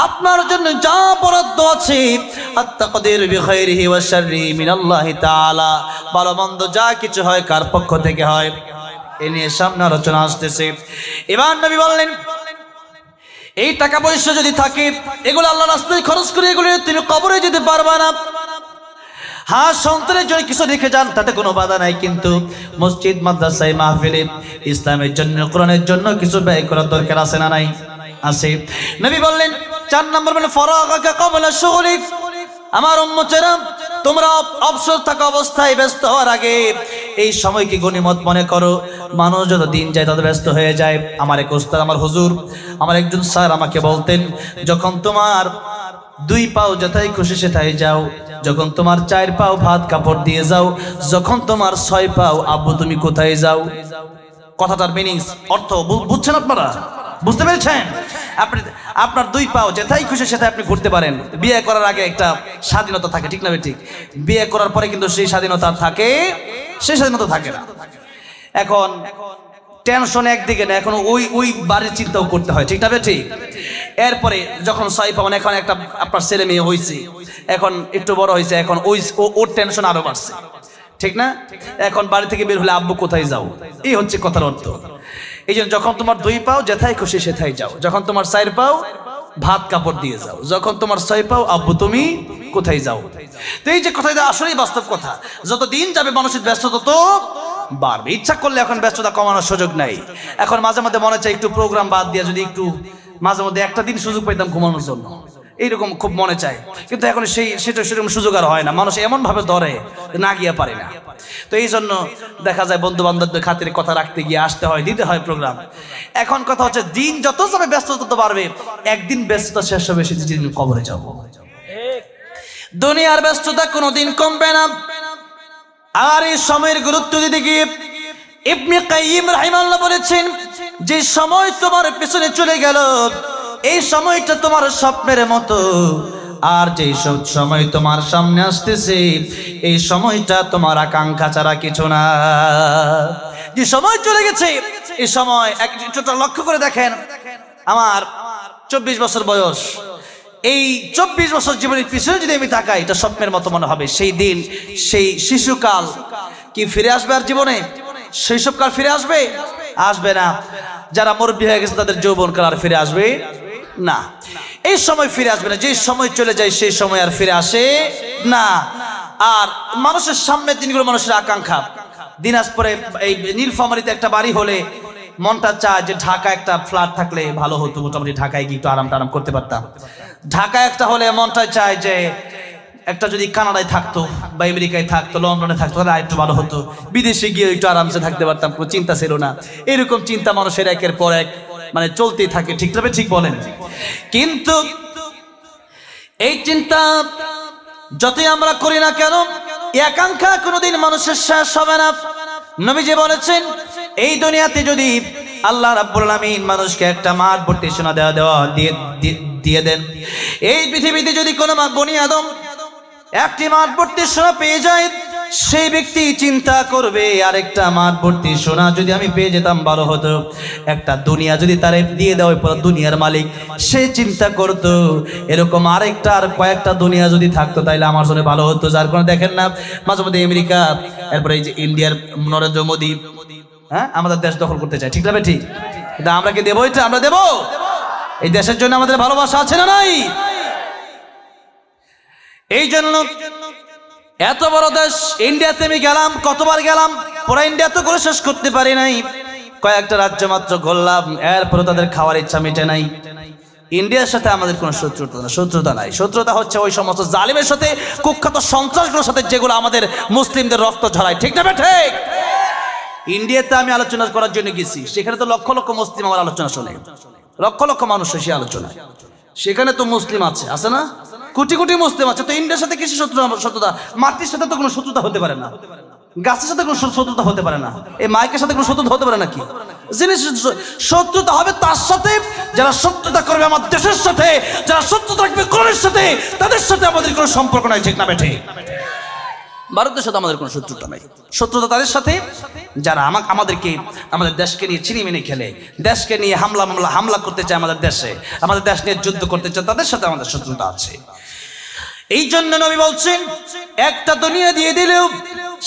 আপনার জন্য যা বরাদ্দ আছে আত-তাকদীর বিখাইরিহি ওয়া শাররিহি মিনাল্লাহি তাআলা, ভালো মন্দ যা কিছু হয় কার পক্ষ থেকে হয়, এ নিয়ে সামনে আলোচনা আসতেছে। এবার নবী বললেন এই টাকা পয়সা যদি থাকে এগুলো আল্লাহর রাস্তায় খরচ করে এগুলো তুমি কবরে যেতে পারবে না। হ্যাঁ, সন্তানের জন্য কিছু রেখে যান, তাতে কোনো বাধা নাই, কিন্তু মসজিদ মাদ্রাসায় মাহফিলে ইসলামের জন্য কোরআনের জন্য কিছু ব্যয় করার দরকার আছে না নাই? আছে। নবী বললেন 4 নম্বর বলেন ফারাগাকা ক্বাবলা শুগলিক, আমার উম্মতেরা তোমরা অবসর থাকা অবস্থায় ব্যস্ত হওয়ার আগে এই সময়কে গনিমত মনে করো। মানুষ যত দিন যায় তত ব্যস্ত হয়ে যায়। আমার এক উস্তাদ, আমার হুজুর, আমার একজন স্যার আমাকে বলতেন, যখন তোমার 2 পাও যেথায় খুশি সেটাই যাও, যখন তোমার 4 পাও ভাত কাপড় দিয়ে যাও, যখন তোমার 6 পাও আব্বু তুমি কোথায় যাও। কথাটার মিনিং অর্থ বুঝছেন আপনারা? বুঝতে পেরেছেন? আপনার 2 পাও যেথায় খুশি সেটাই আপনি ঘুরতে পারেন। বিয়ে করার আগে একটা স্বাধীনতা থাকে, ঠিক না ঠিক? বিয়ে করার পরে কিন্তু সেই স্বাধীনতা থাকে, সেই স্বাধীনতা থাকে না। এখন টেনশন একদিকে না, এখন ওই বাড়ির চিন্তাও করতে হয়, ঠিক না ঠিক? এরপরে যখন 6 পাও, এখন একটা আপনার ছেলে মেয়ে হয়েছে, এখন একটু বড় হয়েছে, এখন ওর টেনশন আরো বাড়ছে, ঠিক না? এখন বাড়ি থেকে বের হলে আব্বু কোথায় যাও, এই হচ্ছে কথার অর্থ। এই জন্য যখন তোমার 2 পাও যেথায় খুশি সেথায় যাও, যখন তোমার 4 পাও ভাত কাপড় দিয়ে যাও, যখন তোমার 6 পাও আব্বু তুমি কোথায় যাও। তো এই যে কথাটা আসলেই বাস্তব কথা। যত দিন যাবে মানুষের ব্যস্ততা তো বাড়বে। ইচ্ছা করলে এখন ব্যস্ততা কমানোর সুযোগ নাই। এখন মাঝে মাঝে মনে চাই একটু প্রোগ্রাম বাদ দিয়ে যদি একটু মাঝে মধ্যে একটা দিন সুযোগ পাইতাম ঘুমানোর জন্য, এইরকম খুব মনে চায়, কিন্তু এখন সেরকম সুযোগ আর হয় না। মানুষ এমন ভাবে ধরে না গিয়ে পারে না। তো এই জন্য দেখা যায় বন্ধু বান্ধবদের খাতিরে কথা রাখতে গিয়ে আসতে হয়, দিতে হয় প্রোগ্রাম। এখন কথা হচ্ছে দিন যত যাবে ব্যস্ততা তত বাড়বে, একদিন ব্যস্ততা শেষ হবে সেদিন কবরে যাব। দুনিয়ার ব্যস্ততা কোনোদিন কমবে না। আর এই সময়ের গুরুত্ব দিতে গিয়ে ইবনে কাইয়িম রাহিমাহুল্লাহ বলেছেন, যে সময় তোমার পেছনে চলে গেল এই সময়টা তোমার স্বপ্নের মতো, আর যে সময় তোমার সামনে আসতেছে এই সময়টা তোমার আকাঙ্ক্ষা ছাড়া কিছু না। যে সময় চলে গেছে এই সময় একটু লক্ষ্য করে দেখেন, আমার 24 বছর বয়স, এই 24 বছর জীবনের পিছনে যদি আমি তাকাই এটা স্বপ্নের মতো মনে হবে। সেই দিন, সেই শিশুকাল কি ফিরে আসবে আর জীবনে? শৈশবকাল ফিরে আসবে? আসবে না। যারা মুরব্বী হয়ে গেছে তাদের যৌবনকাল আর ফিরে আসবে না। এই সময় ফিরে আসবে না। যে সময় চলে যায় সেই সময় আর ফিরে আসে না। আর মানুষের সামনের দিনগুলো মানুষের আকাঙ্ক্ষা। দিনাজপুরে এই নীলফামারীতে একটা বাড়ি হলে মনটা চায় যে ঢাকা একটা ফ্ল্যাট থাকলে ভালো হতো, মোটামুটি ঢাকায় গিয়ে একটু আরাম করতে পারতাম। ঢাকা একটা হলে মনটা চায় যে একটা যদি কানাডায় থাকতো বা আমেরিকায় থাকতো, লন্ডনে থাকতো, তাহলে একটু ভালো হতো। বিদেশে গিয়ে একটু আরামসে থাকতে পারতাম, কোনো চিন্তা ছিল না। এরকম চিন্তা মানুষের একের পর এক মানে চলতেই থাকে, ঠিক তবে ঠিক বলেন। কিন্তু এই চিন্তা যতই আমরা করি না কেন এই আকাঙ্ক্ষা কোনোদিন মানুষের শেষ হবে না। নবীজি বলেছেন, এই দুনিয়াতে যদি আল্লাহ রাব্বুল আলামিন মানুষকে একটা মাঠ ভর্তি সোনা দিয়ে দেন, এই পৃথিবীতে যদি কোনো বনি আদম একটি মাঠ ভর্তি সোনা পেয়ে যায় সেই ব্যক্তি চিন্তা করবে আরেকটা মাঠ ভর্তি সোনা যদি আমি পেয়ে যেতাম ভালো হতো, একটা দুনিয়া যদি তারে দিয়ে দেওয়া পুরো দুনিয়ার মালিক, সে চিন্তা করতো এরকম আরেকটা আর কয়েকটা দুনিয়া যদি থাকতো তাইলে আমার জন্য ভালো হতো। যার কারণে দেখেন না মাঝে মধ্যে আমেরিকা, এরপরে এই যে ইন্ডিয়ার নরেন্দ্র মোদী, হ্যাঁ, আমাদের দেশ দখল করতে চায়, ঠিক না ঠিক? কিন্তু আমরা কি দেবো? এটা আমরা দেবো? এই দেশের জন্য আমাদের ভালোবাসা আছে না নাই? এই জন্য এত বড় দেশ ইন্ডিয়াতে আমি গেলাম, কতবার গেলাম, পুরো ইন্ডিয়া তো করে শেষ করতে পারি নাই, কয়েকটা রাজ্য মাত্র ঘুরলাম, এরপরে তাদের খাওয়ার ইচ্ছা মিটে নাই। ইন্ডিয়ার সাথে আমাদের কোনো শত্রুতা নাই। শত্রুতা হচ্ছে ওই সমস্ত জালিমের সাথে, কুখ্যাত সন্ত্রাসগুলোর সাথে, যেগুলো আমাদের মুসলিমদের রক্ত ঝরায়, ঠিক না ঠিক? ইন্ডিয়াতে আমি আলোচনা করার জন্য গেছি, সেখানে তো লক্ষ লক্ষ মুসলিম আমার আলোচনা শোনে, লক্ষ লক্ষ মানুষ সে আলোচনা, সেখানে তো মুসলিম আছে না, কোটি কোটি মুসলিম আছে। তো ইন্ডিয়ার সাথে কিছু শত্রুতা? মাটির সাথে তো কোনো শত্রুতা হতে পারে না, গাছের সাথে কোনো শত্রুতা হতে পারে না, এই মাইকের সাথে কোনো শত্রুতা হতে পারে নাকি? জিনিস শত্রুতা হবে তার সাথে যারা শত্রুতা করবে আমার দেশের সাথে, যারা শত্রুতা রাখবে কোরআনের সাথে, তাদের সাথে আমাদের কোনো সম্পর্ক নাই, ঠিক না বেঠে? ভারতের সাথে আমাদের কোনো শত্রুতা নাই। শত্রুতা তাদের সাথে যারা আমাদেরকে, আমাদের দেশকে নিয়ে চিনিমিনি খেলে, দেশকে নিয়ে হামলা করতে চায়, আমাদের দেশে, আমাদের দেশ নিয়ে যুদ্ধ করতে চায়, তাদের সাথে আমাদের শত্রুতা আছে। এই জন্য নবী বলছেন একটা দুনিয়া দিয়ে দিলেও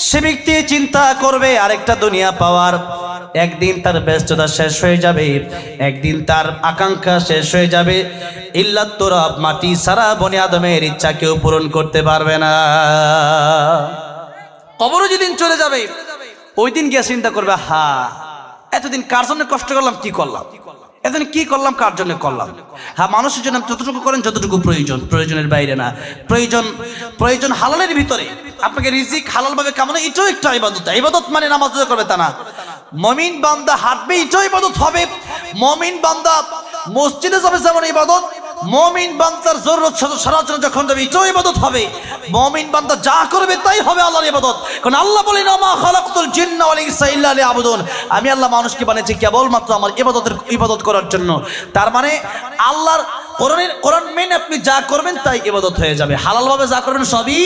সে ব্যক্তি চিন্তা করবে আরেকটা দুনিয়া পাওয়ার। একদিন তার ব্যস্ততা শেষ হয়ে যাবে, একদিন তার আকাঙ্ক্ষা শেষ হয়ে যাবে। ইল্লা তুরাব, মাটি সারা বনি আদমের ইচ্ছা কেউ পূরণ করতে পারবে না। কবরও যেদিন চলে যাবে ওই দিন গিয়ে চিন্তা করবে, হা এতদিন কার জন্য কষ্ট করলাম, কি করলাম, এতদিন কি করলাম, কার জন্য করলাম। হ্যাঁ, মানুষের জন্য যতটুকু করেন যতটুকু প্রয়োজন, প্রয়োজনের বাইরে না। প্রয়োজন হালালের ভিতরে, আপনাকে রিজিক হালাল ভাবে কামানো, এটাও একটা ইবাদত। ইবাদত মানে নামাজ করবে তা না। মুমিন বান্দা হাঁটবে, এটাও ইবাদত হবে। মুমিন বান্দা মসজিদে যাবে যেমন ইবাদত, মুমিন বান্দার জরুরত সারার জন্য যখন যাবে এটাও ইবাদত হবে। মুমিন বান্দা যা করবে তাই হবে আল্লাহর ইবাদত। কারণ আল্লাহ বলেন মা খালাকতুল জিন্না ওয়াল ইনসা ইল্লা লিয়াবুদুন, আমি আল্লাহ মানুষকে বানিয়েছি কেবলমাত্র আমার ইবাদত করার জন্য। তার মানে আল্লাহর কোরআন মেনে আপনি যা করবেন তাই ইবাদত হয়ে যাবে। হালাল ভাবে যা করবেন সবই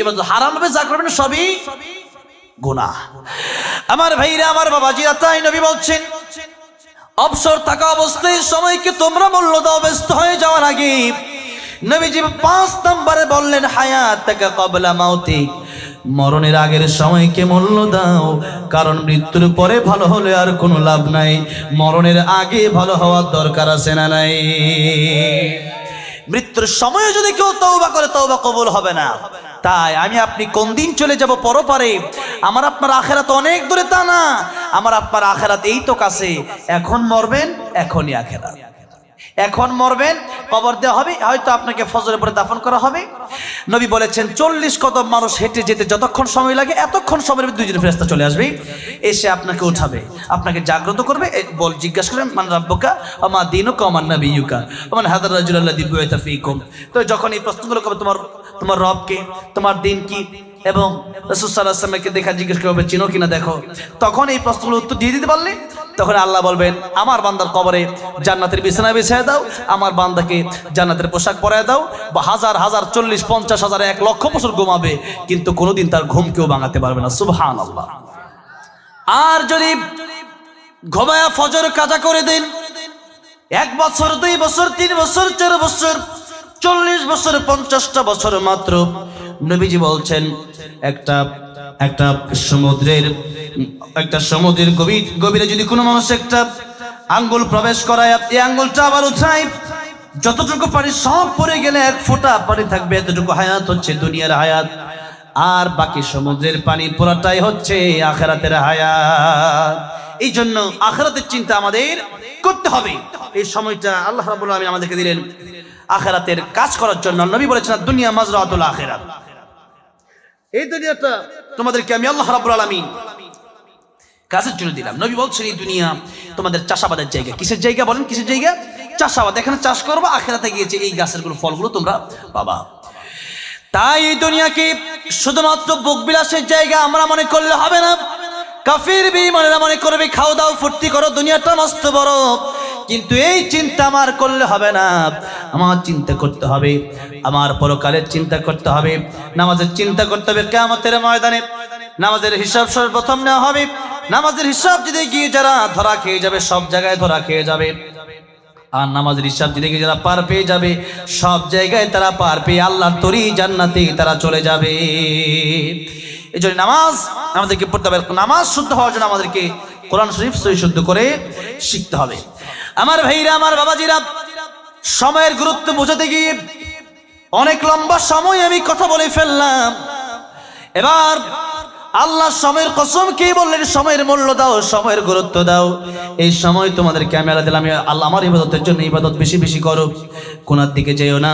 ইবাদত, হারাম ভাবে যা করবেন সবই গুনাহ। আমার ভাইরা, আমার বাবাজিরা, তাই নবী বলছেন অবসর থাকা অবস্থায় সময়কে তোমরা মূল্য দাও ব্যস্ত হয়ে যাওয়ার আগে। নবীজি 5 নম্বরে বললেন হায়াতাকা ক্বাবলা মাউতিক, মরণের আগের সময়কে মূল্য দাও, কারণ মৃত্যুর পরে ভালো হলে আর কোনো লাভ নাই, মরণের আগে ভালো হওয়ার দরকার আছে না নাই? মৃত্যুর সময় যদি কেউ তওবা করে তওবা কবুল হবে না। তাই আমি আপনি কোন দিন চলে যাব পরপারে, আমার আপনার আখেরাত অনেক দূরে তা না, আমার আপনার আখেরাত এই তো কাছে। এখন মরবেন, এখনই আখেরাত। এখন মরবেন, কবর দেওয়া হবে, হয়তো আপনাকে ফজরের পরে দাফন করা হবে। নবী বলেছেন 40 কদম মানুষ হেঁটে যেতে যতক্ষণ সময় লাগে, এতক্ষণ সময়ের মধ্যে 2 জন ফেরেশতা চলে আসবে, এসে আপনাকে উঠাবে, আপনাকে জাগ্রত করবে। জিজ্ঞাসা করেন মান রাব্বুকা ওয়া মা দীনুকা ওয়া মান নাবিয়্যুকা ওয়া মান হাদার রাজুল আল্লাযী বুইতা ফীকুম। তো যখন এই প্রশ্নগুলো করবে, তোমার রব কে, তোমার দিন কি, এবং রাসূল সাল্লাল্লাহু আলাইহি ওয়াসাল্লামকে দেখা জিজ্ঞেস করবে চিনো কিনা দেখো, তখন এই প্রশ্নগুলো উত্তর দিয়ে দিতে পারলে তখন আল্লাহ বলবেন আমার বান্দার কবরে জান্নাতের বিছানা বিছিয়ে দাও, আমার বান্দাকে জান্নাতের পোশাক পরায় দাও। বা হাজার হাজার 40, 50 হাজার 1 লক্ষ বছর ঘুমাবে, কিন্তু কোনোদিন তার ঘুম কেউ ভাঙাতে পারবে না। সুবহানাল্লাহ। আর যদি ঘুমায়া ফজর কাজা করে দেন, 1 বছর 2 বছর 3 বছর 4 বছর 40 বছর 50টা বছর মাত্র, নবীজি বলছেন একটা সমুদ্রের গভীরে যদি কোনো মানুষ একটা আঙ্গুল প্রবেশ করায়, এই আঙ্গুলটা আবার উঠায়, যতটুকু পানি সব পড়ে গেলে 1 ফোঁটা পানি থাকবে, এতটুকু হায়াত হচ্ছে দুনিয়ার হায়াত। আর বাকি সমুদ্রের পানি পুরাটাই হচ্ছে আখিরাতের হায়াত। এই জন্য আখিরাতের চিন্তা আমাদের করতে হবে। এই সময়টা আল্লাহ রাব্বুল আলামিন আমাদেরকে দিলেন আখিরাতের কাজ করার জন্য। নবী বলেছেন দুনিয়া মাজরাতুল আখিরাত, এই দুনিয়াটা তোমাদেরকে আমি আল্লাহ রাব্বুল আলামিন কাজের জন্য দিলাম। নবী বলছেন এই দুনিয়া তোমাদের চাষাবাদের জায়গা। কিসের জায়গা বলেন? কিসের জায়গা? চাষাবাদ। এখানে চাষ করবা, আখিরাতে গিয়েছে এই গাছের গুলো ফলগুলো তোমরা পাবা। তাই এই দুনিয়াকে শুধুমাত্র ভোগ বিলাসের জায়গা আমরা মনে করলে হবে না। কাফির বেঈমানেরা মনে করবে খাও দাও ফুর্তি করো, দুনিয়াটা মস্ত বড়, কিন্তু এই চিন্তা আমার করলে হবে না। আমার চিন্তা করতে হবে, আমার পরকালের চিন্তা করতে হবে, নামাজের চিন্তা করতে হবে, কিয়ামতের ময়দানে নামাজের হিসাব সর্বপ্রথম নেওয়া হবে। নামাজের হিসাব যদি গিয়ে যারা ধরা খেয়ে যাবে, সব জায়গায় ধরা খেয়ে যাবে। আর নামাজের হিসাব যদি গিয়ে যারা পার পেয়ে যাবে, সব জায়গায় তারা পার পেয়ে আল্লাহর তরি জান্নাতে তারা চলে যাবে। এই জন্য নামাজ আমাদেরকে পড়তে হবে। নামাজ শুদ্ধ হওয়ার জন্য আমাদেরকে কোরআন শরীফ সহি শুদ্ধ করে শিখতে হবে। আমার ভাইরা, আমার বাবাজিরা, সময়ের গুরুত্ব বোঝাতে গিয়ে অনেক লম্বা সময় আমি কথা বলে ফেললাম। এবার আল্লাহ সময়ের কসম কে বললেন, সময়ের মূল্য দাও, সময়ের গুরুত্ব দাও। এই সময় তোমাদেরকে আমি আল্লাহ দিলাম, আল্লাহ আমার ইবাদতের জন্য ইবাদত বেশি বেশি করো, কোনার দিকে যেও না।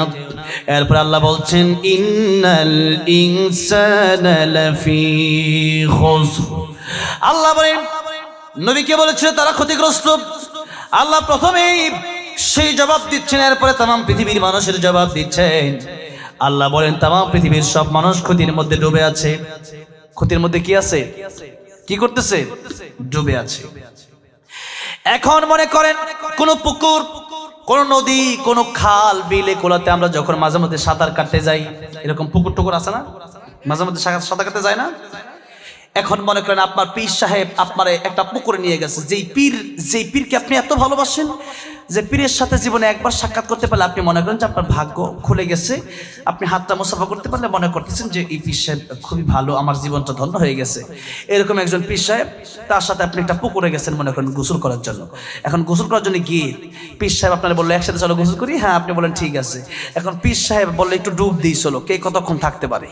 এরপর আল্লাহ বলছেন ইন্নাল ইনসানা লাফি খুসর। আল্লাহ বলেন নবীকে বলেছিল তারা ক্ষতিগ্রস্ত। আল্লাহ প্রথমেই সেই জবাব দিচ্ছেন, এরপরে তামাম পৃথিবীর মানুষের জবাব দিচ্ছেন। আল্লাহ বলেন তামাম পৃথিবীর সব মানুষ ক্ষতির মধ্যে ডুবে আছে। ক্ষতির মধ্যে কি আছে? কি করতেছে? ডুবে আছে। এখন মনে করেন কোন পুকুর, কোন নদী, কোন খাল, বিলে, কোলাতে আমরা যখন মাঝে মধ্যে সাঁতার কাটতে যাই, এরকম পুকুর টুকুর আছে না, মাঝে মধ্যে সাঁতার কাটতে যায় না? এখন মনে করেন আপনার পীর সাহেব আপনার একটা পুকুরে নিয়ে গেছে। যেই পীরকে আপনি এত ভালোবাসেন, যে পীরের সাথে জীবনে একবার সাক্ষাৎ করতে পারলে আপনি মনে করেন যে আপনার ভাগ্য খুলে গেছে। আপনি হাতটা মুসাফা করতে পারলে মনে করতেছেন যে এই পীর সাহেব খুবই ভালো, আমার জীবনটা ধন্য হয়ে গেছে। এরকম একজন পীর সাহেব, তার সাথে আপনি একটা পুকুরে গেছেন মনে করেন গোসল করার জন্য। এখন গোসল করার জন্য গিয়ে পীর সাহেব আপনার বললো একসাথে চলো গোসল করি। হ্যাঁ, আপনি বলেন ঠিক আছে। এখন পীর সাহেব বললে একটু ডুব দিই চলো, কে কতক্ষণ থাকতে পারে?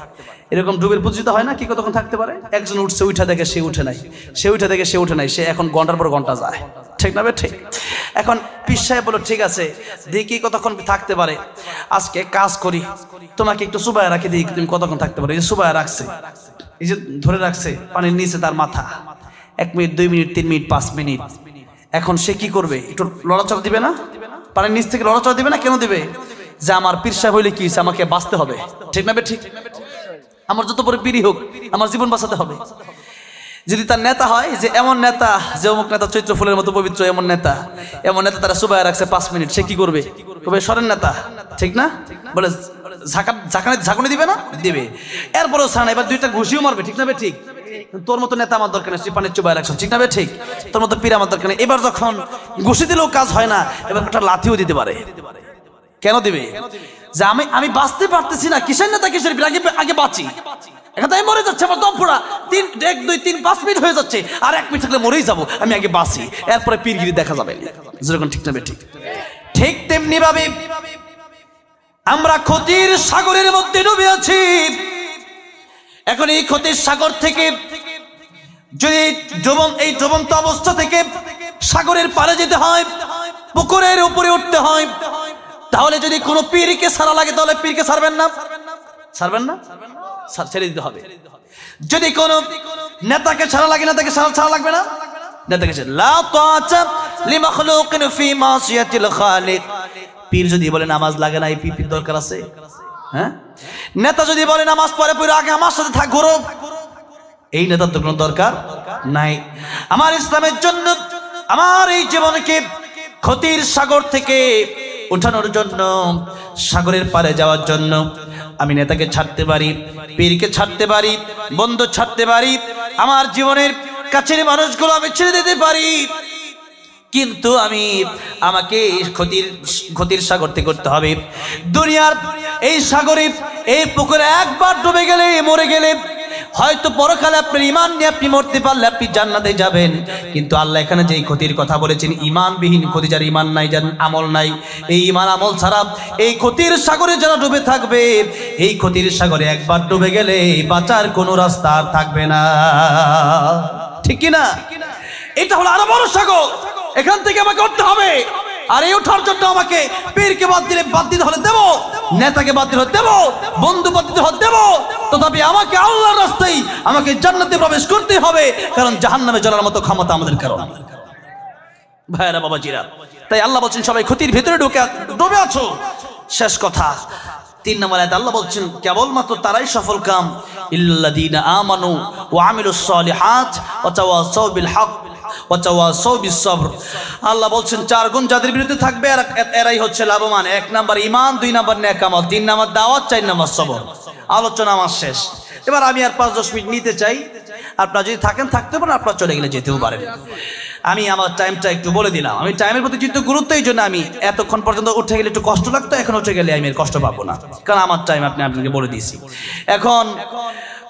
এরকম ডুবের প্রতিযোগিতা হয় না, কি কতক্ষণ থাকতে পারে? একজন উঠছে, উঠা দেখে সে উঠে নাই, সে উঠে দেখে সে উঠে নাই, সে এখন ঘন্টার পর ঘন্টা যায়, ঠিক না? ঠিক। এখন পীর সাহেব বলল ঠিক আছে, দেখি কতক্ষণ থাকতে পারে। আজকে কাজ করি, তোমাকে একটু সুবায় রাখি, দেখি তুমি কতক্ষণ থাকতে পারো। এই যে সুবায় রাখছে, এই যে ধরে রাখছে পানির নিচে তার মাথা, 1 মিনিট, 2 মিনিট, 3 মিনিট, 5 মিনিট। এখন সে কি করবে? একটু লড়াচড়া দিবে না? পানির নিচ থেকে লড়াচড়া দিবে না? কেন দিবে? যে আমার পীর সাহেব হইলে কি হয়েছে, আমাকে বাঁচতে হবে, ঠিক না? ঠিক। আমার যত বড় পীরই হোক, আমার জীবন বাঁচাতে হবে। যদি তার নেতা হয়, যে এমন নেতা, যে অমুক নেতা চৈত্র ফুলের মতো পবিত্র, এমন নেতা তারা সুবায় রাখছে 5 মিনিট, সে কি করবে? তবে সরেন নেতা, ঠিক না? বলে ঝাঁকুনি দিবে না? দিবে। এরপরেও ছাড়া, এবার 2টা ঘুষিও মারবে, ঠিক না? ঠিক। তোর মতো নেতা আমার দরকার নেই, তুই পানির চুবায় রাখছ, ঠিক না? ঠিক। তোর মতো পীর আমার দরকার নেই। এবার যখন ঘুষি দিলেও কাজ হয় না, এবার একটা লাঠিও দিতে পারে। কেন দিবে? যে আমি বাঁচতে পারতেছি না, কিসের নেতা কিসের পীর, আগে বাঁচি। এখন তাই মরে যাচ্ছে, আমার দম ফোড়া, 1, 2, 3, 5 মিনিট হয়ে যাচ্ছে, আর 1 মিনিট থাকলে মরেই যাবো, আমি আগে বাঁচি, এরপরে পীরগিরি দেখা যাবে। যেরকম ঠিক না? ঠিক। ঠিক তেমনি ভাবে আমরা ক্ষতির সাগরের মধ্যে ডুবে আছি। এখন এই ক্ষতির সাগর থেকে যদি এই ডুবন্ত অবস্থা থেকে সাগরের পারে যেতে হয়, পুকুরের উপরে উঠতে হয়, তাহলে যদি কোনো পীরকে ছাড়া লাগে, তাহলে পীরকে ছাড়বেন না? ছাড়বেন না? ছেড়ে দিতে হবে। যদি কোন নেতাকে ছাড়া লাগে, নেতাকে ছাড়া লাগবে না? নেতাকে লা তাআতা লিমাখলুকিন ফি মাসিয়াতিল খালিক। পীর যদি বলে নামাজ লাগে না, এই পীর দরকার আছে? হ্যাঁ। নেতা যদি বলে নামাজ পড়ে আগে আমার সাথে থাক, ঘুরো, এই নেতার তো কোনো দরকার নাই। আমার ইসলামের জন্য, আমার এই জীবনকে ক্ষতির সাগর থেকে উঠানোর জন্য, সাগরের পারে যাওয়ার জন্য আমি নেতাকে ছাড়তে পারি, পীরকে ছাড়তে পারি, বন্ধু ছাড়তে পারি, আমার জীবনের কাছের মানুষগুলো আমি ছেড়ে দিতে পারি। কিন্তু আমাকে ক্ষতির সাগর থেকে করতে হবে। দুনিয়ার এই সাগরে, এই পুকুরে একবার ডুবে গেলে, মরে গেলে, হয়তো পরকালে আপনার ঈমান নিয়ে আপনি মরতে পারলে আপনি জান্নাতে যাবেন। কিন্তু আল্লাহ এখানে যেই ক্ষতির কথা বলেছেন, ঈমানবিহীন ক্ষতি, যার ঈমান নাই, যার আমল নাই, এই ঈমান আমল ছাড়া এই ক্ষতির সাগরে যারা ডুবে থাকবে, এই ক্ষতির সাগরে একবার ডুবে গেলে বাঁচার কোনো রাস্তা আর থাকবে না, ঠিক কি না? এটা হলো আরো বড় সাগর, এখান থেকে আমাকে উঠতে হবে। আর এই ওঠার জন্য আমাকে পীরকে বাদ দিতে হলে দেব, নেতাকে বাদ দিতে হলে দেব, বন্ধু বাদ দিতে হলে দেব, তথাপি আমাকে আল্লাহর রাস্তায়, আমাকে জান্নাতে প্রবেশ করতে হবে, কারণ জাহান্নামে জ্বলার মতো ক্ষমতা আমাদের কারণ। ভাইরা বাবাজিরা, তাই আল্লাহ বলছেন সবাই ক্ষতির ভিতরে ডুবে আছো। শেষ কথা 3 নম্বর আয়াতে আল্লাহ বলছেন কেবলমাত্র তারাই সফল কাম, ইল্লাযীনা আমানু ওয়া আমিলুস সালিহাত ওয়া তাওয়াসাউ বিল হক ওয়া তাওয়াসাউ বিস সবর। আল্লাহ বলছেন 4 গুণ যাদের বিরুদ্ধে থাকবে এরাই হচ্ছে লাভবান। 1 নাম্বার ঈমান, 2 নাম্বার নেক আমল, 3 নাম্বার দাওয়াত, 4 নাম্বার সবর। আলোচনা আমার শেষ। এবার আমি আর 5-10 মিনিট নিতে চাই, আপনারা যদি থাকেন থাকতে পারেন, আপনারা চলে গেলে যেতেও পারেন। আমি আমার টাইমটা একটু বলে দিলাম। আমি টাইমের প্রতি যেহেতু গুরুত্ব, এই জন্য আমি এতক্ষণ পর্যন্ত উঠে গেলে একটু কষ্ট লাগতো, এখন উঠে গেলে আমি আর কষ্ট পাবো না, কারণ আমার টাইম আপনাকে বলে দিয়েছি। এখন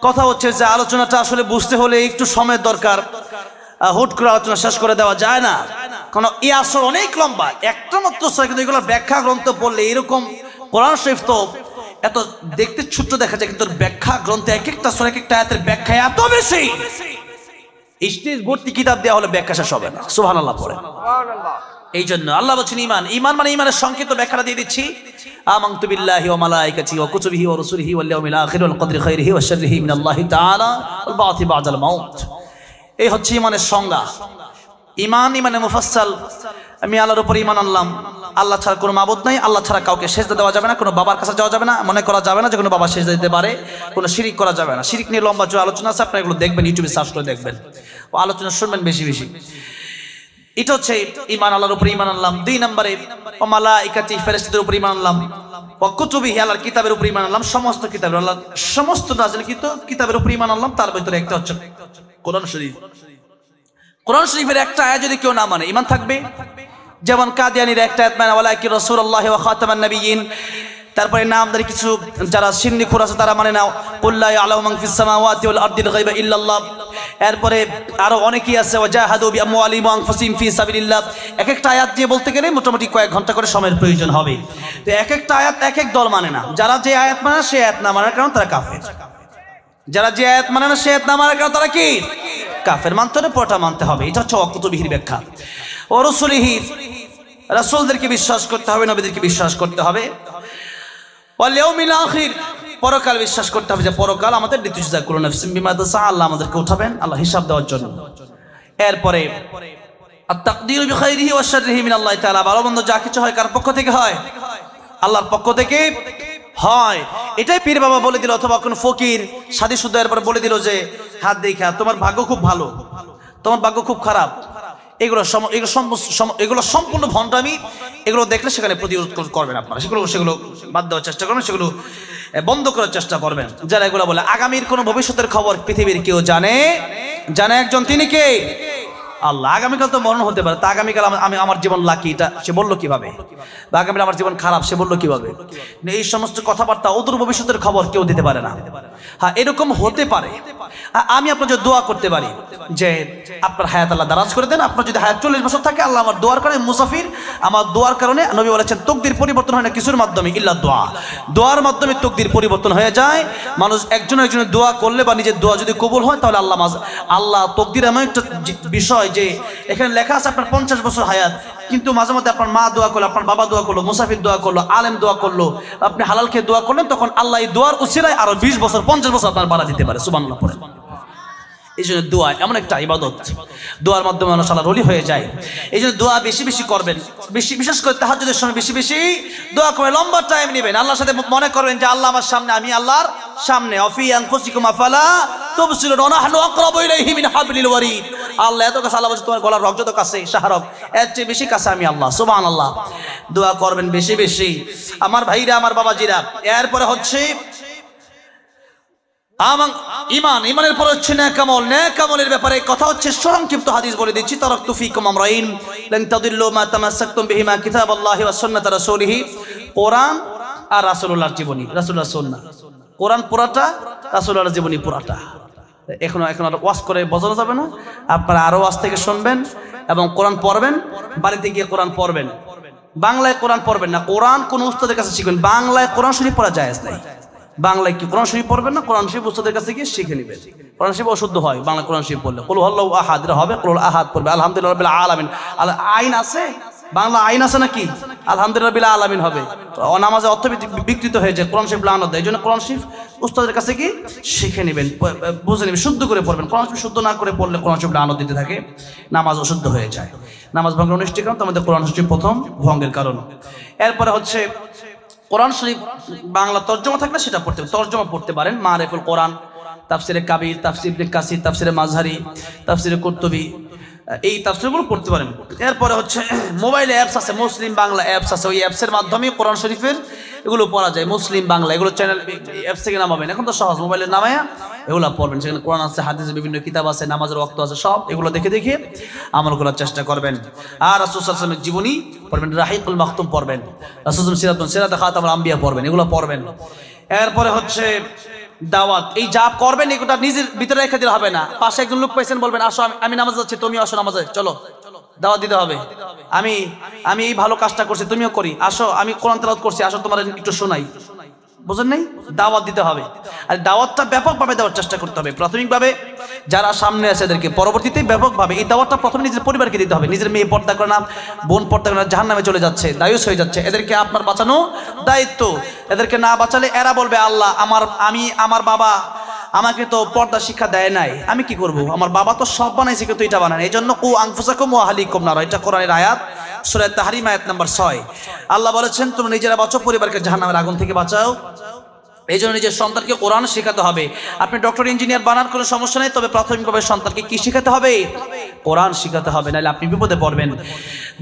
কথা হচ্ছে যে আলোচনাটা আসলে বুঝতে হলে একটু সময়ের দরকার। হুট করে আলোচনা শেষ করে দেওয়া যায় না, কারণ এই আসর অনেক লম্বা, একটা মাত্র সূরা, কিন্তু এগুলো ব্যাখ্যা গ্রন্থ পড়লে এরকম কোরআন শরীফ তো এত দেখতে ছোট্ট দেখা যায়, কিন্তু ব্যাখ্যা গ্রন্থে এক একটা সূরা এক একটা আয়াতের ব্যাখ্যা এত বেশি, স্টেজ ভর্তি কিতাব দেওয়া হলে ব্যাখ্যা শেষ হবে না। সুবহানাল্লাহ পড়ে। এই জন্য আল্লাহ বলছেন ঈমান, ঈমান মানে ঈমানের সংক্ষিপ্ত ব্যাখ্যাটা দিয়ে দিচ্ছি। আমানতু বিল্লাহি ওয়া মালাইকাতিহি ওয়া কুতুবিহি ওয়া রুসুলিহি ওয়াল ইয়াউমিল আখির ওয়াল কদরি খাইরিহি ওয়া শাররিহি মিনাল্লাহি তাআলা ওয়াল বা'থি বা'দাল মাউত। এই হচ্ছে ঈমানের সংজ্ঞা। ঈমান, ঈমানে মুফাসসাল, আমি আল্লাহর উপর ঈমান আনলাম, আল্লাহ ছাড়া কোনো মাবুদ নাই, আল্লাহ ছাড়া কাউকে সেজদা দেওয়া যাবে না, কোনো বাবার কাছে যাওয়া যাবে না, মনে করা যাবে না যে কোনো বাবা সেজদা দিতে পারে, কোনো শিরিক করা যাবে না। শিরিক নিয়ে লম্বা চড়া আলোচনা আছে, আপনারা এগুলো দেখবেন, ইউটিউবে সার্চ করে দেখবেন, ও আলোচনা শুনবেন বেশি বেশি। এটা হচ্ছে ঈমান, আল্লাহর উপর ঈমান আনলাম। 2 নম্বরে ওয়া মালাইকাতিহি, ফেরেশতাদের উপর ঈমান আনলাম। ওয়া কুতুবিহি, আল্লাহর কিতাবের উপর ঈমান আনলাম, সমস্ত কিতাবের, আল্লাহর সমস্ত নাযিলকৃত কিতাবের উপর ঈমান আনলাম। তার ভিতরে একটা হচ্ছে কোরআন শরীফ। কোরআন শরীফের একটা আয়াত যদি কেউ না মানে ঈমান থাকবে। যেমন কাদিয়ানীর একটা আয়াত মানে ওয়ালাকি রাসূলুল্লাহি ওয়া খাতামান নাবিয়্যিন। তারপরে নামদারি কিছু যারা সিন্নি খুর আছে তারা মানে নাও কুল্লা ইয়ালামু মান ফিস সামাওয়াতি ওয়াল আরদিল গায়বা ইল্লাল্লাহ। এরপরে আরো অনেকেই আছে ওয়াজাহাদু বিআমওয়ালিহিম ওয়া আনফুসিহিম ফি সাবিলিল্লাহ। এক একটা আয়াত দিয়ে বলতে গেলে মোটামুটি কয়েক ঘন্টা করে সময়ের প্রয়োজন হবে। তো এক একটা আয়াত এক এক দল মানে না, যারা যে আয়াত মানে সেই আয়াত না মানার কারণে তারা কাফের, যারা যে আয়াত মানে না সেই আয়াত না মানার কারণে তারা কি কাফের। মানতে হলে পুরোটা মানতে হবে। এটা হচ্ছে কুতুবিহির ব্যাখ্যা। ও রসুলিহি, রাসূলদেরকে বিশ্বাস করতে হবে, নবীদেরকে বিশ্বাস করতে হবে। ওয়াল ইয়াউমিল আখির, পরকাল বিশ্বাস করতে হবে যে পরকাল আমাদের লিতুজা কুল্লু নাফসিন বিমা তাসআ, আল্লাহ আমাদেরকে উঠাবেন, আল্লাহ হিসাব দেওয়ার জন্য। এরপরে আত-তাকদীরু বিখাইরিহি ওয়া শাররিহি মিনাল্লাহি তাআলা, ভালো মন্দ যা কিছু হয় কার পক্ষ থেকে হয়? আল্লাহর পক্ষ থেকে হয়। এটাই পীর বাবা বলে দিল, অথবা কোন ফকির সাধী শুদ্ধ এরপর বলে দিল যে হাত দেখা তোমার ভাগ্য খুব ভালো, তোমার ভাগ্য খুব খারাপ। এগুলো সম্পূর্ণ ভণ্ডামি। এগুলো দেখলে সেখানে প্রতিরোধ করবেন আপনারা, সেগুলো বাদ দেওয়ার চেষ্টা করবেন, সেগুলো বন্ধ করার চেষ্টা করবেন। যারা এগুলো বলে আগামীর কোন ভবিষ্যতের খবর পৃথিবীর কেউ জানে একজন, তিনি কে? আল্লাহ। আগামীকাল তো মরণ হতে পারে, তা আগামীকাল আমি আমার জীবন লাকি এটা সে বললো কিভাবে? বা আগামীকাল আমার জীবন খারাপ সে বললো কিভাবে? এই সমস্ত কথাবার্তা অদূর ভবিষ্যতের খবর কেউ দিতে পারে না। হ্যাঁ, এরকম হতে পারে। আমি আপনার যদি দোয়া করতে পারি যে আপনার হায়াত আল্লাহ দারাজ করে দেন, আপনার যদি হায়াত 40 বছর থাকে, আল্লাহ আমার দোয়ার কারণে মুসাফির, আমার দোয়ার কারণে নবী বলেছেন তকদির পরিবর্তন হয় না কিছুর মাধ্যমে ইল্লা দোয়া, দোয়ার মাধ্যমে তকদির পরিবর্তন হয়ে যায়। মানুষ একজনের দোয়া করলে বা নিজের দোয়া যদি কবুল হয়, তাহলে আল্লাহ তকদির এমন একটা বিষয় যে এখানে লেখা আছে আপনার 50 বছর হায়াত, কিন্তু মাঝে মধ্যে আপনার মা দোয়া করলো, আপনার বাবা দোয়া করলো, মুসাফির দোয়া করলো, আলেম দোয়া করলো, আপনি হালাল খেয়ে দোয়া করলেন, তখন আল্লাহ এই দোয়ার উসিলায় আরো 20 বছর 50 বছর আপনার বাড়া দিতে পারে। সুবহানাল্লাহ পড়ে। এই জন্য দোয়া এমন একটা ইবাদত, দোয়ার মাধ্যমে মানুষ আল্লাহর ওলি হয়ে যায়। এই জন্য দোয়া বেশি বেশি করবেন, বিশেষ করে তাহাজ্জুদের সময় বেশি বেশি দোয়া করে লম্বা টাইম নেবেন। আল্লাহর সাথে মনে করবেন যে আল্লাহ আমার সামনে, আমি আল্লাহর সামনে। অফি আনফুসিকুম আফালা তুবসিরুন ওয়া নাহনু আকরাবু ইলাইহি মিন হাবলিল ওয়ারিদ। আল্লাহ এত কাছে, আল্লাহ বলছে তোমার গলার রগ যত কাছে শাহরগ, এর চেয়ে বেশি কাছে আমি আল্লাহ। সুবহানাল্লাহ। দোয়া করবেন বেশি বেশি আমার ভাইরা, আমার বাবাজিরা। এরপরে হচ্ছে ঈমানের পর হচ্ছে নেক আমল। নেক আমলের ব্যাপারে কথা হচ্ছে সংক্ষিপ্ত হাদিস বলে দিচ্ছি। তারাকতু ফিকুম আমরাইন লান তাদিল্লু মা তামাসসাকতুম বিহিমা কিতাবাল্লাহি ওয়া সুন্নাত রাসূলিহি। কোরআন আর রাসূলুল্লাহর জীবনী, রাসূলুল্লাহর সুন্নাহ। কোরআন পুরাটা, রাসূলুল্লাহর জীবনী পুরাটা। এখন আর ওয়াজ করে বোঝানো যাবে না, আপনারা আরো ওয়াজ থেকে শুনবেন এবং কোরআন পড়বেন, বাড়িতে গিয়ে কোরআন পড়বেন। বাংলায় কোরআন পড়বেন না, কোরআন কোন উস্তাদের কাছে শিখবেন। বাংলায় কোরআন শরীফ পড়া জায়েজ নাই। বাংলায় কি কোরআন শরীফ পড়বেন না, কোরআন শরীফ উস্তাদের কাছে গিয়ে শিখে নেবেন। কোরআন শরীফ অশুদ্ধ হয় বাংলা কোরআন শরীফ পড়লে। কুল হুয়াল্লাহু আহাদ হবে, কুল আহাদ পড়বে। আলহামদুলিল্লাহি রাব্বিল আলামিন, আইন আছে, বাংলা আইন আছে নাকি? আলহামদুলিল্লাহি রাব্বিল আলামিন হবে। নামাজে অর্থ বিকৃত হয়ে যায়, কোরআন শরীফ লানত দেয়। এই জন্য কোরআন শরীফ উস্তাদের কাছে গিয়ে শিখে নেবেন, বুঝে নেবেন, শুদ্ধ করে পড়বেন। কোরআন শরীফ শুদ্ধ না করে পড়লে কোরআন শরীফ লানত দিতে থাকে, নামাজ অশুদ্ধ হয়ে যায়। নামাজ ভঙ্গের অনিষ্টের কারণ আমাদের কোরআন শরীফ প্রথম ভঙ্গের কারণ। এরপরে হচ্ছে কোরআন শরীফ বাংলা তর্জমা থাকলে সেটা পড়তে, তর্জমা পড়তে পারেন। মারিফুল কোরআন, তাফসিরে কাবির, তাফসির ইবনে কাসির, তাফসিরে মাযহারি, তাফসিরে কুরতুবী, এই তাফসিরগুলো পড়তে পারেন। এরপরে হচ্ছে মোবাইলে অ্যাপস আছে, মুসলিম বাংলা অ্যাপস আছে, ওই অ্যাপসের মাধ্যমে কোরআন শরীফের এগুলো পড়া যায়। মুসলিম বাংলা এগুলো চ্যানেল অ্যাপস থেকে নামাবেন, এখন তো সহজ, মোবাইলে নামায়া এগুলো পড়বেন। সেখানে কোরআন আছে, হাদিসের বিভিন্ন কিতাব আছে, নামাজের ওয়াক্ত আছে, সব এগুলো দেখে দেখে আমল করার চেষ্টা করবেন। আর রাসূল সাল্লাল্লাহু আলাইহি ওয়াসাল্লামের জীবনী পড়বেন, রাহিকুল মাখতুম পড়বেন, রাসূল সিরাতে খাতামুল আম্বিয়া পড়বেন, এগুলো পড়বেন। এরপরে হচ্ছে দাওয়াত, এই যা করবেন এগুলো নিজের ভিতরে রেখে দিলে হবে না। পাশে একজন লোক পাইছেন, বলবেন আসো আমি নামাজে যাচ্ছি, তুমিও আসো নামাজে, চলো দাওয়াত দিতে হবে। আমি এই ভালো কাজটা করছি, তুমিও করি, আসো আমি কোরআন তেলাওয়াত করছি, আসো তোমার একটু শোনাই। বুঝেন নাই? দাওয়াত দিতে হবে। আর দাওয়াতটা ব্যাপকভাবে দেওয়ার চেষ্টা করতে হবে। প্রাথমিকভাবে যারা সামনে আছে এদেরকে, পরবর্তীতে ব্যাপকভাবে এই দাওয়াতটা প্রথমে নিজের পরিবারকে দিতে হবে। নিজের মেয়ে পর্দা করে না, বোন পর্দা করে না, জাহান্নামে চলে যাচ্ছে, দায়ুস হয়ে যাচ্ছে, এদেরকে আপনার বাঁচানো দায়িত্ব। এদেরকে না বাঁচালে এরা বলবে আল্লাহ আমার বাবা আমাকে তো পর্দা শিক্ষা দেয় নাই, আমি কি করব, আমার বাবা তো সব বানাইছে কিন্তু এটা বানায় না। এই জন্য কু আনফুসাকুম ওয়া আহলিকুম নার, এটা কোরআনের আয়াত, সূরা তাহরিম আয়াত নাম্বার 6। আল্লাহ বলেছেন তোমরা নিজেরা বাঁচাও, পরিবারকে জাহান্নামের আগুন থেকে বাঁচাও। এই জন্য নিজের সন্তানকে কোরআন শেখাতে হবে। আপনি ডক্টর ইঞ্জিনিয়ার বানার কোনো সমস্যা নেই, তবে প্রাথমিকভাবে সন্তানকে কি শেখাতে হবে? কোরআন শেখাতে হবে, নাহলে আপনি বিপদে পড়বেন।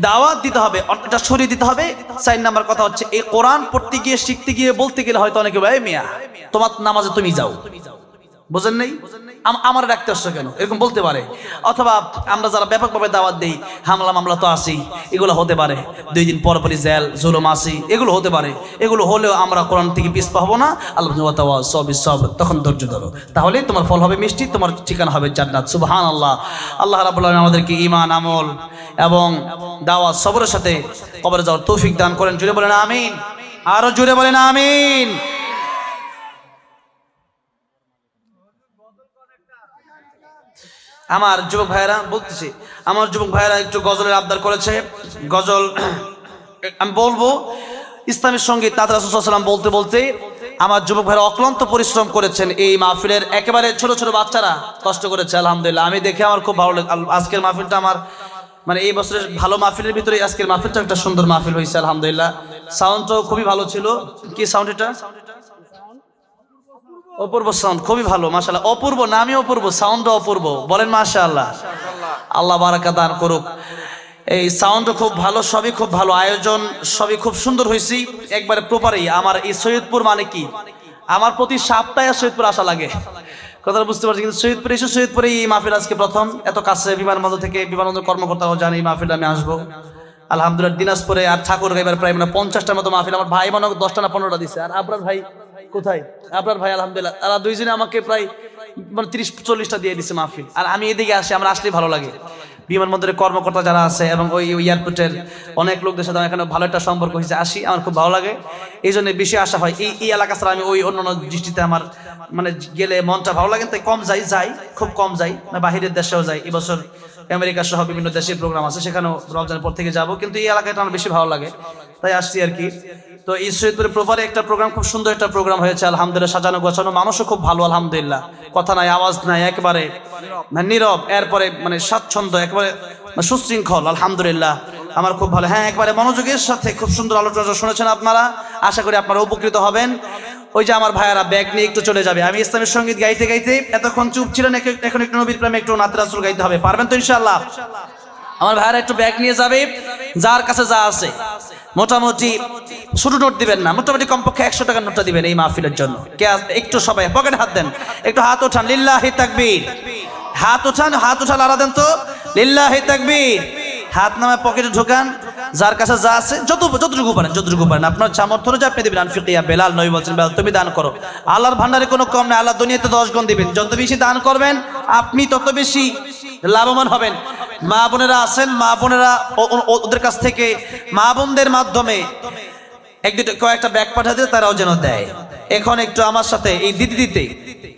দাওয়াত দিতে হবে, এটা ছড়িয়ে দিতে হবে। 4 নাম্বার কথা হচ্ছে, এই কোরআন পড়তে গিয়ে, শিখতে গিয়ে, বলতে গেলে হয়তো অনেকে ভাই মিয়া তোমার নামাজে তুমি যাও, বুঝেন নাই, আমার ডাকতে আসছো কেন, এরকম বলতে পারে। অথবা আমরা যারা ব্যাপকভাবে দাওয়াত দেই, হামলা মামলা তো আসি, এগুলো হতে পারে, 2 দিন পর পরই জেল জুলুম আসি, এগুলো হতে পারে। এগুলো হলেও আমরা কোরআন থেকে পিছপা হবো না। আল্লাহ সব তখন ধৈর্য ধরো, তাহলে তোমার ফল হবে মিষ্টি, তোমার ঠিকানা হবে জান্নাত। সুবহানাল্লাহ। আল্লাহ রাব্বুল আলামিন আমাদেরকে ঈমান, আমল এবং দাওয়াত সবরের সাথে কবরে যাওয়ার তৌফিক দান করেন। জোরে বলেন আমিন, আরো জোরে বলেন আমিন। আমার যুবক ভাইয়েরা বলতেছি, আমার যুবক ভাইয়েরা একটু গজলের আবদার করেছে। গজল আমি বলবো, ইসলামের সঙ্গীত নাত রাসূল সাল্লাল্লাহু আলাইহি ওয়াসাল্লাম বলতে বলতে আমার যুবক ভাইয়েরা অক্লান্ত পরিশ্রম করেছেন। এই মাহফিলের একেবারে ছোট ছোট বাচ্চারা কষ্ট করেছে, আলহামদুলিল্লাহ। আমি দেখে আমার খুব ভালো লাগে। আজকের মাহফিলটা আমার মানে এই বছরের ভালো মাহফিলের ভিতরে আজকের মাহফিলটা একটা সুন্দর মাহফিল হয়েছে, আলহামদুলিল্লাহ। সাউন্ডটাও খুবই ভালো ছিল। কি সাউন্ড এটা? অপূর্ব সাউন্ড, খুবই ভালো, মাশাআল্লাহ। অপূর্ব নামই অপূর্ব, সাউন্ডও অপূর্ব, বলেন মাশাআল্লাহ। আল্লাহ বারাকাত দান করুক। এই সাউন্ডও খুব ভালো, সবই খুব ভালো, আয়োজন সবই খুব সুন্দর হয়েছে, একবারে প্রপারই। আমার এই সৈয়দপুর মানে কি, আমার প্রতি সপ্তাহে সৈয়দপুর আসা লাগে, কথাটা বুঝতে পারছি। কিন্তু সৈয়দপুরে এসে, সৈয়দপুরে এই মাহফিল আজকে প্রথম, এত কাছে বিমানবন্দর থেকে, বিমানবন্দর কর্মকর্তারাও জানি এই মাহফিলে আমি আসবো, আলহামদুলিল্লাহ। দিনাজপুরে আর ঠাকুরগাঁও প্রায় মানে 50টার মতো মাহফিল। আমার ভাই মনে হয় 10টা না 15টা দিচ্ছে। আর আপনার ভাই কোথায়? আপনার ভাই আলহামদুলিল্লাহ তারা দুইজনে আমাকে প্রায় মানে 30-40টা দিয়ে দিচ্ছে মাহফিল। আর আমি এদিকে আসি, আমার আসলেই ভালো লাগে। বিমানবন্দরের কর্মকর্তা যারা আছে এবং ওই এয়ারপোর্টের অনেক লোকদের সাথে এখানে ভালো একটা সম্পর্ক হয়েছে, আসি, আমার খুব ভালো লাগে। এই জন্য বেশি আসা হয়। এই এলাকা ছাড়া আমি ওই অন্যান্য দৃষ্টিতে আমার মানে গেলে মনটা ভালো লাগে, তাই কম যাই, খুব কম যাই, না বাহিরের দেশেও যাই। এবছর আমেরিকা সহ বিভিন্ন দেশের প্রোগ্রাম আছে, সেখানেও রমজানের পর থেকে যাব, কিন্তু এই এলাকাটা আমার বেশি ভালো লাগে, তাই আসছি আর কি। তো এই সৈয়দপুরে প্রপারে একটা প্রোগ্রাম, খুব সুন্দর একটা প্রোগ্রাম হয়েছে, আলহামদুলিল্লাহ। সাজানো গোছানো, মানুষও খুব ভালো, আলহামদুলিল্লাহ। কথা নাই, আওয়াজ নাই, একেবারে নীরব, এরপরে মানে স্বাচ্ছন্দ্য, একেবারে সুশৃঙ্খল, আলহামদুলিল্লাহ। আমার খুব ভালো, হ্যাঁ, একবারে মনোযোগের সাথে খুব সুন্দর আলোচনা শুনেছেন আপনারা। আশা করি আপনারা উপকৃত হবেন। ওই যে আমার ভাইয়ারা ব্যাগ নিয়ে একটু চলে যাবে। আমি ইসলামের সঙ্গীত গাইতে গাইতে এতক্ষণ চুপ ছিলেন, এখন একটু নবীর প্রেমে, একটু নাতে রাসূল গাইতে হবে। পারবেন তো ইনশাআল্লাহ? আমার ভাইয়ারা একটু ব্যাগ নিয়ে যাবে, যার কাছে যা আছে মোটামুটি ছোট নোট দিবেন না, মোটামুটি কমপক্ষে 100 টাকার নোটটা দিবেন এই মাহফিলের জন্য। কে একটু সবাই পকেটে হাত দেন, একটু হাত ওঠান, লিল্লাহি তাকবীর। হাত ওঠান, হাত উঠাল আরা দেন তো, লিল্লাহি তাকবীর। হাত নামে পকেটে ঢোকান, যার কাছে যা আছে যতটুকু পারেন আপনার সামর্থ্য অনুযায়ী আপনি দিবেন। আনফিকিয়া বেলাল নবী বলছেন, বেলাল তুমি দান করো, আল্লাহর ভান্ডারে কোনো কম নেই। আল্লাহ দুনিয়াতে 10 গুণ দিবেন। যত বেশি দান করবেন আপনি তত বেশি লাভবান হবেন। মা বোনেরা আছেন, মা বোনেরা ওদের কাছ থেকে, মা বোনদের মাধ্যমে কয়েকটা ব্যাগ পাঠাতে, তারাও যেন দেয়। এখন একটু আমার সাথে এই দিতে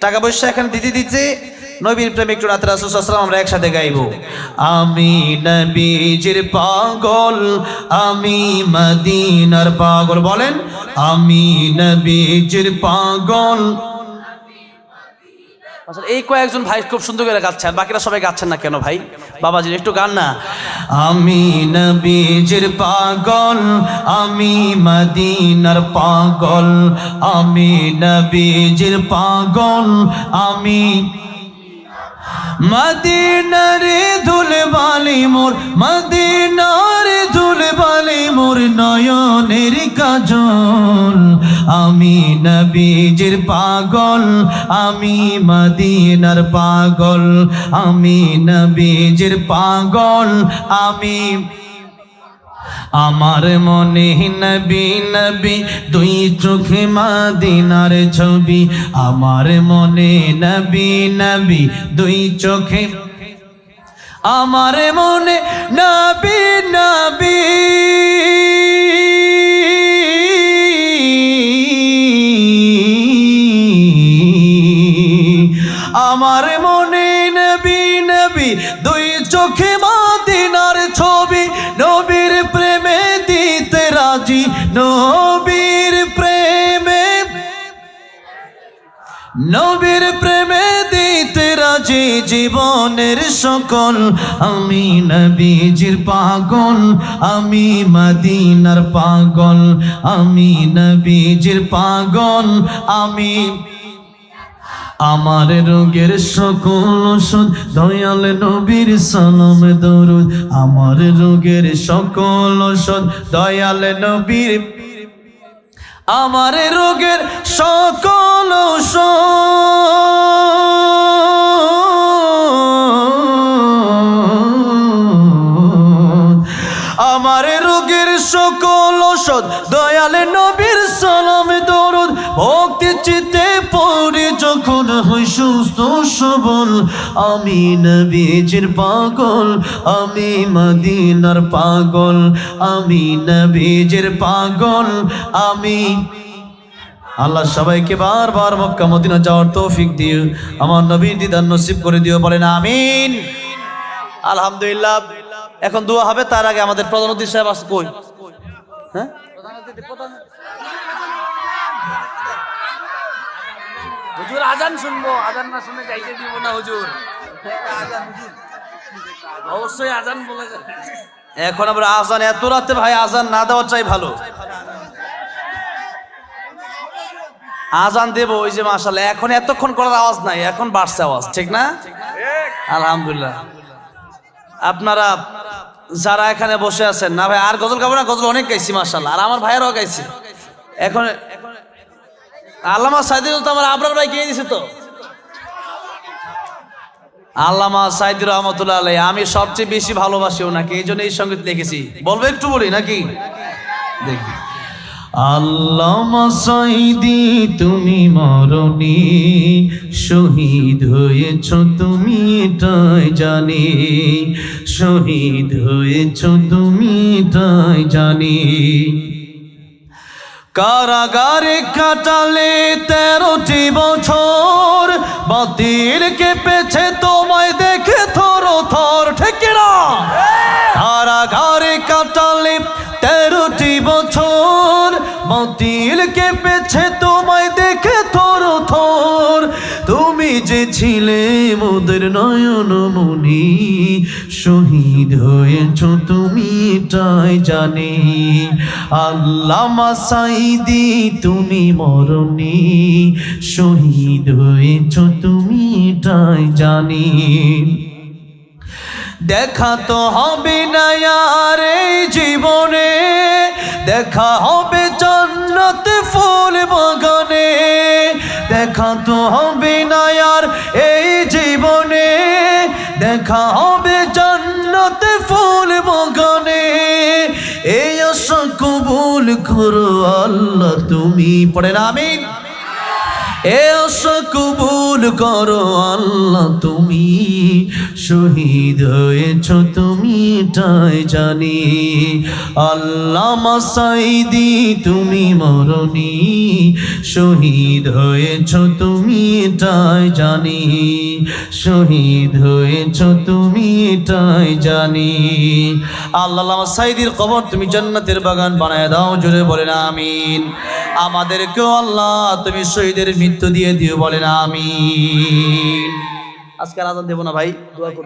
টাকা পয়সা এখানে দিতে নবীর প্রেমে একটু নাতে রাসূল সাল্লাল্লাহু আলাইহি ওয়াসাল্লাম আমরা একসাথে গাইবো। আমি নবীজির পাগল, আমি মদিনার পাগল, বলেন আমি নবীজির পাগল। আসলে এই কয়েকজন ভাই খুব সুন্দর করে গাচ্ছেন, বাকিরা সবাই গাচ্ছেন না কেন ভাই? বাবাজি একটু গান না। আমি নবীজির পাগল, আমি মদিনার পাগল, আমি নবীজির পাগল, আমি মদিনার ধুলবালি মোর, মদিনার ধুলবালি মোর নয়নের কাজল। আমি নবীজির পাগল, আমি মদিনার পাগল, আমি নবীজির পাগল, আমি আমার মনে নবী নবী দুই চোখে মদিনার ছবি। আমার মনে নবী নবী দুই চোখে, আমার মনে নবী নবী আমার মনে নবী নবী দুই চোখে মদিনার ছবি। নবীর প্রেমে দিতে রাজি, নবীর প্রেমে, নবীর প্রেমে দিতে রাজি জীবনের সকল। আমি নবীজির পাগল, আমি মদিনার পাগল, আমি নবীজির পাগল, আমি আমার রোগের সকল ওষুধ দয়াল নবীর সালাম দরুদ। আমার রোগের সকল ওষুধ দয়াল নবীর, আমার রোগের সকল ওষুধ, আমার রোগের সকল ওষুধ দয়াল নবীর সালাম দরুদ। ভক্তি চিতে পড়ে যখন হই সুস্থ সবল, আমি নবীজির পাগল, আমি মদিনার পাগল, আমি নবীজির পাগল, আমি। আল্লাহ সবাইকে বারবার মক্কা মদিনা যাওয়ার তৌফিক দিও, আমার নবীর দিদার নসিব করে দিও, বলেন আমিন। আলহামদুলিল্লাহ। এখন দোয়া হবে, তার আগে আমাদের প্রধান অতিথি সাহেব আছে কই? হ্যাঁ, হুজুর আজান শুনবো, আজান না শুনে যাইতে দিব না হুজুর। অবশ্যই আজান বলে যাবে। এখন আমরা আজান, এত রাতে ভাই আজান না দেওয়া চাই ভালো। আজান দেব ওই যে মাশাআল্লাহ, এখন এতক্ষণ করার আওয়াজ নাই, এখন বাড়ছে আওয়াজ, ঠিক না? আলহামদুলিল্লাহ। আপনারা যারা এখানে বসে আছেন, না ভাই আর গজল গাবো না, গজল অনেক গাইছি মাশাআল্লাহ, আর আমার ভাইয়েরাও গাইছে। এখন আল্লামা সাইদুল তো আমার আবরার ভাই গিয়ে দিছে তো, আল্লামা সাইদুর রহমতুল্লাহ আলাইহি। আমি সবচেয়ে বেশি ভালোবাসি ওনাকে, এই জন্য এই সঙ্গীত লিখেছি। বলবো একটু, বলি নাকি? দেখি। আল্লামা সাইদি তুমি মরণি, শহীদ হয়েছ তুমি এটাই জানি, শহীদ হয়েছ তুমি এটাই জানি। কারাগারে কাটালে 13টি বছর, বাতিল কেঁপেছে তোমায় দেখে থর থর, ঠিক না? কারাগারে কাটালে 13টি বছর, বাতিল কেঁপেছে তোমায় দেখে থর থর। তুমি যে ছিলে মোদের নয়ন মনি, শহীদ হয়েছ তুমি এটাই জানি। আল্লামা সাইদি তুমি মরণি, শহীদ হয়েছ তুমি এটাই জানি। দেখা তো হবে না আর এই জীবনে, দেখা হবে জান্নাত ফুল বাগানে, দেখা তো হবে না আর এই জীবনে, দেখা হবে জান্নাত ফুল বাগানে। এই আশা কবুল করো আল্লাহ তুমি, পড়েন আমিন। এ আশা কবুল করো আল্লাহ তুমি, শহীদ হয়েছ তুমি এটাই জানি। আল্লামা সাইদি তুমি মরণি, শহীদ হয়েছ তুমি এটাই জানি, শহীদ হয়েছ তুমি এটাই জানি। আল্লামা সাইদির কবর তুমি জান্নাতের বাগান বানায় দাও, জোরে বলেন আমিন। আমাদেরকেও আল্লাহ তুমি শহীদের মৃত্যু দিয়ে দিও, বলেন আমিন। আজকে আজান দেব না ভাই, দোয়া করুন।